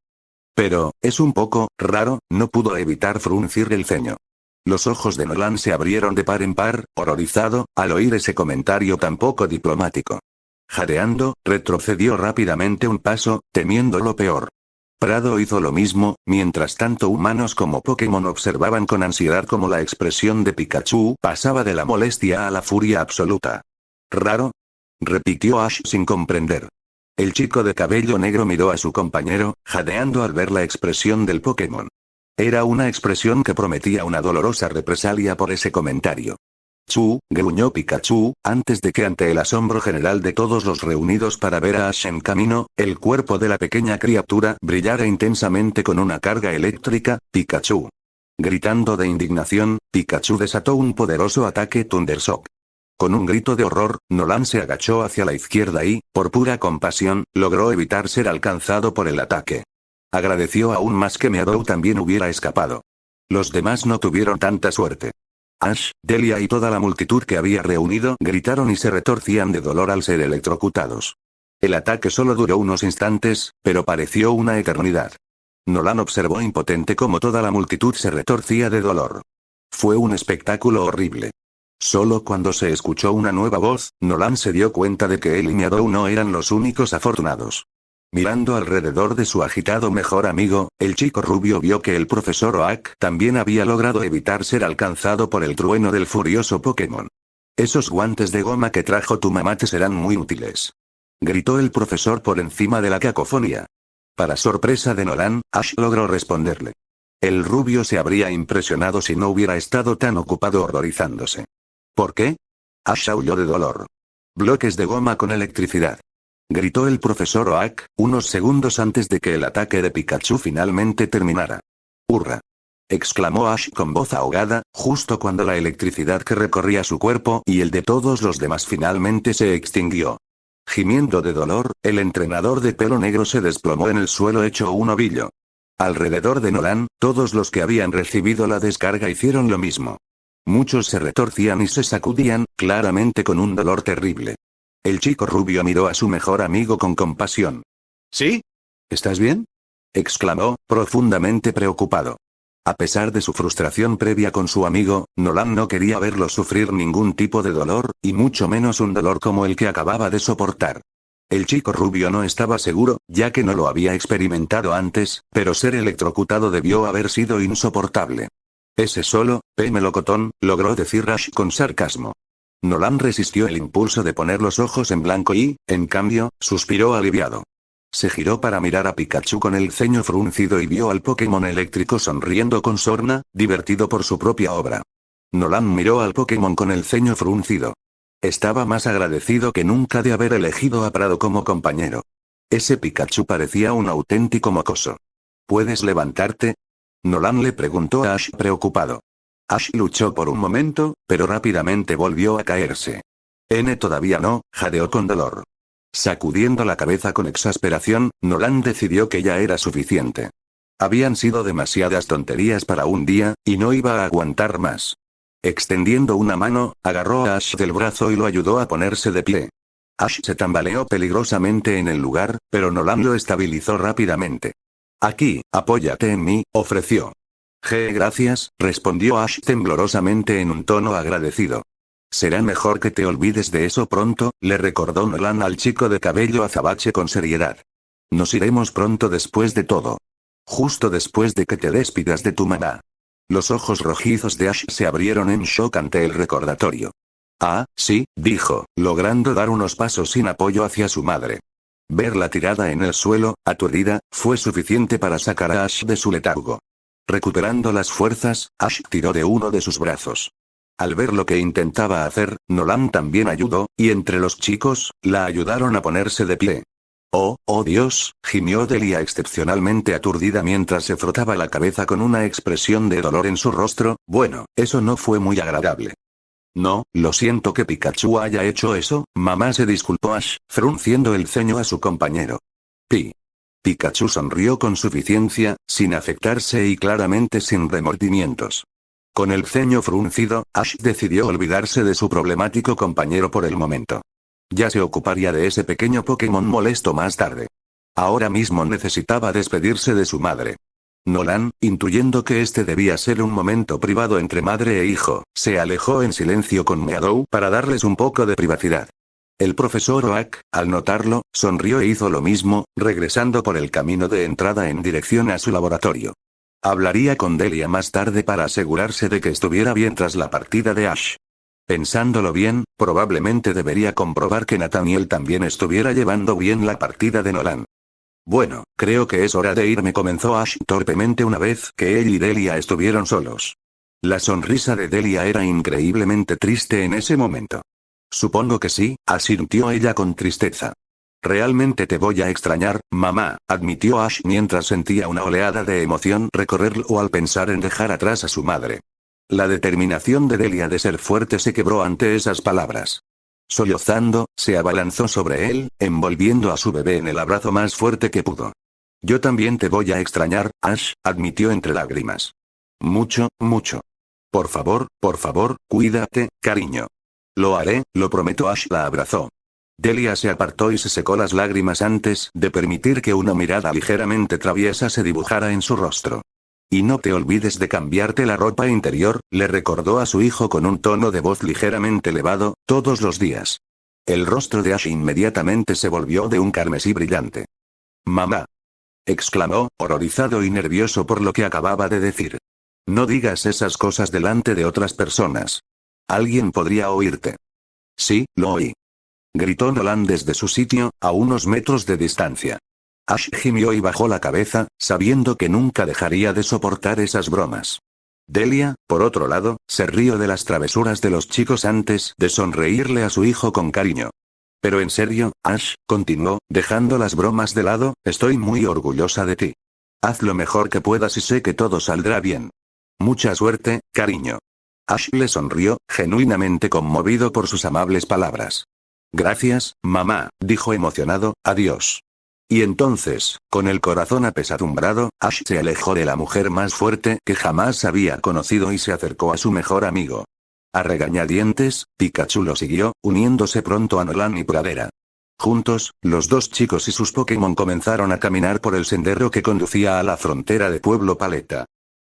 Pero, es un poco raro, no pudo evitar fruncir el ceño. Los ojos de Nolan se abrieron de par en par, horrorizado, al oír ese comentario tan poco diplomático. Jadeando, retrocedió rápidamente un paso, temiendo lo peor. Prado hizo lo mismo, mientras tanto humanos como Pokémon observaban con ansiedad cómo la expresión de Pikachu pasaba de la molestia a la furia absoluta. ¿Raro?, repitió Ash sin comprender. El chico de cabello negro miró a su compañero, jadeando al ver la expresión del Pokémon. Era una expresión que prometía una dolorosa represalia por ese comentario. «Chu», gruñó Pikachu, antes de que ante el asombro general de todos los reunidos para ver a Ash en camino, el cuerpo de la pequeña criatura brillara intensamente con una carga eléctrica. «Pikachu». Gritando de indignación, Pikachu desató un poderoso ataque Thundershock. Con un grito de horror, Nolan se agachó hacia la izquierda y, por pura compasión, logró evitar ser alcanzado por el ataque. Agradeció aún más que Meadow también hubiera escapado. Los demás no tuvieron tanta suerte. Ash, Delia y toda la multitud que había reunido gritaron y se retorcían de dolor al ser electrocutados. El ataque solo duró unos instantes, pero pareció una eternidad. Nolan observó impotente cómo toda la multitud se retorcía de dolor. Fue un espectáculo horrible. Solo cuando se escuchó una nueva voz, Nolan se dio cuenta de que él y Meadow no eran los únicos afortunados. Mirando alrededor de su agitado mejor amigo, el chico rubio vio que el profesor Oak también había logrado evitar ser alcanzado por el trueno del furioso Pokémon. «Esos guantes de goma que trajo tu mamá te serán muy útiles», gritó el profesor por encima de la cacofonía. Para sorpresa de Nolan, Ash logró responderle. El rubio se habría impresionado si no hubiera estado tan ocupado horrorizándose. ¿Por qué? Ash aulló de dolor. «Bloques de goma con electricidad», gritó el profesor Oak, unos segundos antes de que el ataque de Pikachu finalmente terminara. «¡Hurra!», exclamó Ash con voz ahogada, justo cuando la electricidad que recorría su cuerpo y el de todos los demás finalmente se extinguió. Gimiendo de dolor, el entrenador de pelo negro se desplomó en el suelo hecho un ovillo. Alrededor de Nolan, todos los que habían recibido la descarga hicieron lo mismo. Muchos se retorcían y se sacudían, claramente con un dolor terrible. El chico rubio miró a su mejor amigo con compasión. «¿Sí? ¿Estás bien?», exclamó, profundamente preocupado. A pesar de su frustración previa con su amigo, Nolan no quería verlo sufrir ningún tipo de dolor, y mucho menos un dolor como el que acababa de soportar. El chico rubio no estaba seguro, ya que no lo había experimentado antes, pero ser electrocutado debió haber sido insoportable. «Ese solo, melocotón», logró decir Ash con sarcasmo. Nolan resistió el impulso de poner los ojos en blanco y, en cambio, suspiró aliviado. Se giró para mirar a Pikachu con el ceño fruncido y vio al Pokémon eléctrico sonriendo con sorna, divertido por su propia obra. Nolan miró al Pokémon con el ceño fruncido. Estaba más agradecido que nunca de haber elegido a Prado como compañero. Ese Pikachu parecía un auténtico mocoso. ¿Puedes levantarte?, Nolan le preguntó a Ash preocupado. Ash luchó por un momento, pero rápidamente volvió a caerse. Todavía no, jadeó con dolor. Sacudiendo la cabeza con exasperación, Nolan decidió que ya era suficiente. Habían sido demasiadas tonterías para un día, y no iba a aguantar más. Extendiendo una mano, agarró a Ash del brazo y lo ayudó a ponerse de pie. Ash se tambaleó peligrosamente en el lugar, pero Nolan lo estabilizó rápidamente. «Aquí, apóyate en mí», ofreció. Gracias», respondió Ash temblorosamente en un tono agradecido. «Será mejor que te olvides de eso pronto», le recordó Nolan al chico de cabello azabache con seriedad. «Nos iremos pronto después de todo. Justo después de que te despidas de tu mamá». Los ojos rojizos de Ash se abrieron en shock ante el recordatorio. «Ah, sí», dijo, logrando dar unos pasos sin apoyo hacia su madre. Verla tirada en el suelo, aturdida, fue suficiente para sacar a Ash de su letargo. Recuperando las fuerzas, Ash tiró de uno de sus brazos. Al ver lo que intentaba hacer, Nolan también ayudó, y entre los chicos, la ayudaron a ponerse de pie. Oh Dios», gimió Delia excepcionalmente aturdida mientras se frotaba la cabeza con una expresión de dolor en su rostro. «Bueno, eso no fue muy agradable». «No, lo siento que Pikachu haya hecho eso», mamá se disculpó Ash, frunciendo el ceño a su compañero. Pikachu sonrió con suficiencia, sin afectarse y claramente sin remordimientos. Con el ceño fruncido, Ash decidió olvidarse de su problemático compañero por el momento. Ya se ocuparía de ese pequeño Pokémon molesto más tarde. Ahora mismo necesitaba despedirse de su madre. Nolan, intuyendo que este debía ser un momento privado entre madre e hijo, se alejó en silencio con Meadow para darles un poco de privacidad. El profesor Oak, al notarlo, sonrió e hizo lo mismo, regresando por el camino de entrada en dirección a su laboratorio. Hablaría con Delia más tarde para asegurarse de que estuviera bien tras la partida de Ash. Pensándolo bien, probablemente debería comprobar que Nathaniel también estuviera llevando bien la partida de Nolan. Bueno, creo que es hora de irme, comenzó Ash torpemente una vez que él y Delia estuvieron solos. La sonrisa de Delia era increíblemente triste en ese momento. Supongo que sí, asintió ella con tristeza. Realmente te voy a extrañar, mamá, admitió Ash mientras sentía una oleada de emoción recorrerlo al pensar en dejar atrás a su madre. La determinación de Delia de ser fuerte se quebró ante esas palabras. Sollozando, se abalanzó sobre él, envolviendo a su bebé en el abrazo más fuerte que pudo. Yo también te voy a extrañar, Ash, admitió entre lágrimas. Mucho, mucho. Por favor, cuídate, cariño. Lo haré, lo prometo. Ash la abrazó. Delia se apartó y se secó las lágrimas antes de permitir que una mirada ligeramente traviesa se dibujara en su rostro. Y no te olvides de cambiarte la ropa interior, le recordó a su hijo con un tono de voz ligeramente elevado, todos los días. El rostro de Ash inmediatamente se volvió de un carmesí brillante. Mamá. Exclamó, horrorizado y nervioso por lo que acababa de decir. No digas esas cosas delante de otras personas. Alguien podría oírte. Sí, lo oí. Gritó Nolan desde su sitio, a unos metros de distancia. Ash gimió y bajó la cabeza, sabiendo que nunca dejaría de soportar esas bromas. Delia, por otro lado, se rió de las travesuras de los chicos antes de sonreírle a su hijo con cariño. Pero en serio, Ash, continuó, dejando las bromas de lado, estoy muy orgullosa de ti. Haz lo mejor que puedas y sé que todo saldrá bien. Mucha suerte, cariño. Ash le sonrió, genuinamente conmovido por sus amables palabras. Gracias, mamá, dijo emocionado, adiós. Y entonces, con el corazón apesadumbrado, Ash se alejó de la mujer más fuerte que jamás había conocido y se acercó a su mejor amigo. A regañadientes, Pikachu lo siguió, uniéndose pronto a Nolan y Pradera. Juntos, los dos chicos y sus Pokémon comenzaron a caminar por el sendero que conducía a la frontera de Pueblo Paleta.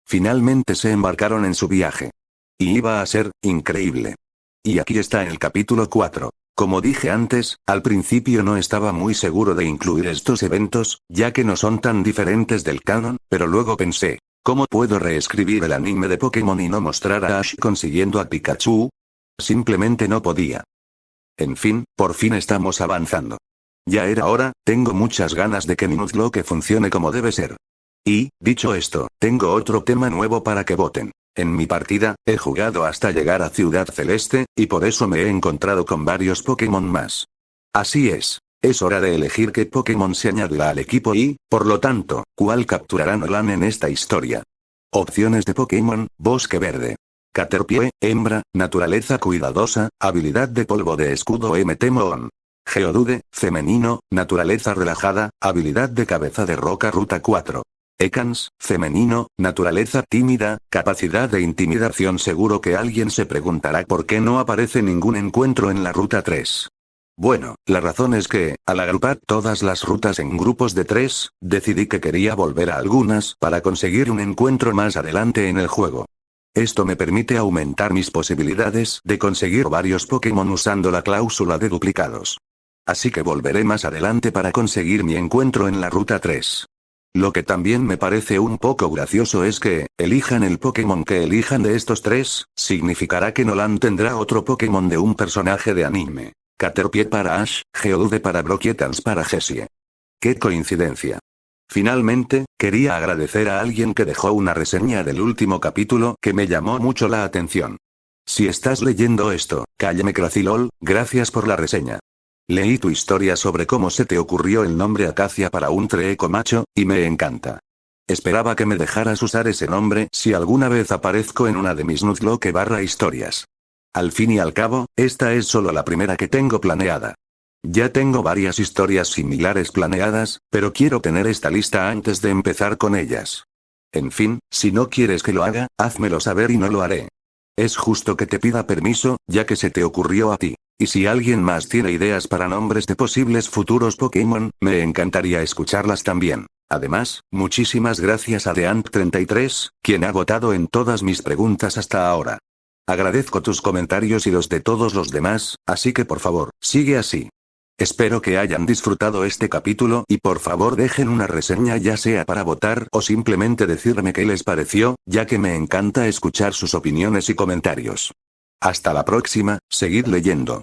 Finalmente se embarcaron en su viaje. Y iba a ser increíble. Y aquí está el capítulo 4. Como dije antes, al principio no estaba muy seguro de incluir estos eventos, ya que no son tan diferentes del canon, pero luego pensé, ¿cómo puedo reescribir el anime de Pokémon y no mostrar a Ash consiguiendo a Pikachu? Simplemente no podía. En fin, por fin estamos avanzando. Ya era hora, tengo muchas ganas de que mi Nuzlocke funcione como debe ser. Y, dicho esto, tengo otro tema nuevo para que voten. En mi partida, he jugado hasta llegar a Ciudad Celeste, y por eso me he encontrado con varios Pokémon más. Así es hora de elegir qué Pokémon se añadirá al equipo y, por lo tanto, cuál capturará Nolan en esta historia. Opciones de Pokémon: Bosque Verde. Caterpie, hembra, naturaleza cuidadosa, habilidad de polvo de escudo MT-Moon. Geodude, femenino, naturaleza relajada, habilidad de cabeza de roca ruta 4. Ekans, femenino, naturaleza tímida, capacidad de intimidación. Seguro que alguien se preguntará por qué no aparece ningún encuentro en la ruta 3. Bueno, la razón es que, al agrupar todas las rutas en grupos de 3, decidí que quería volver a algunas para conseguir un encuentro más adelante en el juego. Esto me permite aumentar mis posibilidades de conseguir varios Pokémon usando la cláusula de duplicados. Así que volveré más adelante para conseguir mi encuentro en la ruta 3. Lo que también me parece un poco gracioso es que, elijan el Pokémon que elijan de estos 3, significará que Nolan tendrá otro Pokémon de un personaje de anime. Caterpie para Ash, Geodude para Brock y Ekans para Jessie. ¡Qué coincidencia! Finalmente, quería agradecer a alguien que dejó una reseña del último capítulo que me llamó mucho la atención. Si estás leyendo esto, cállame Cracilol, gracias por la reseña. Leí tu historia sobre cómo se te ocurrió el nombre Acacia para un Treecko macho, y me encanta. Esperaba que me dejaras usar ese nombre si alguna vez aparezco en una de mis Nuzlocke historias. Al fin y al cabo, esta es solo la primera que tengo planeada. Ya tengo varias historias similares planeadas, pero quiero tener esta lista antes de empezar con ellas. En fin, si no quieres que lo haga, házmelo saber y no lo haré. Es justo que te pida permiso, ya que se te ocurrió a ti. Y si alguien más tiene ideas para nombres de posibles futuros Pokémon, me encantaría escucharlas también. Además, muchísimas gracias a Deant33, quien ha votado en todas mis preguntas hasta ahora. Agradezco tus comentarios y los de todos los demás, así que por favor, sigue así. Espero que hayan disfrutado este capítulo y por favor dejen una reseña ya sea para votar o simplemente decirme qué les pareció, ya que me encanta escuchar sus opiniones y comentarios. Hasta la próxima, seguid leyendo.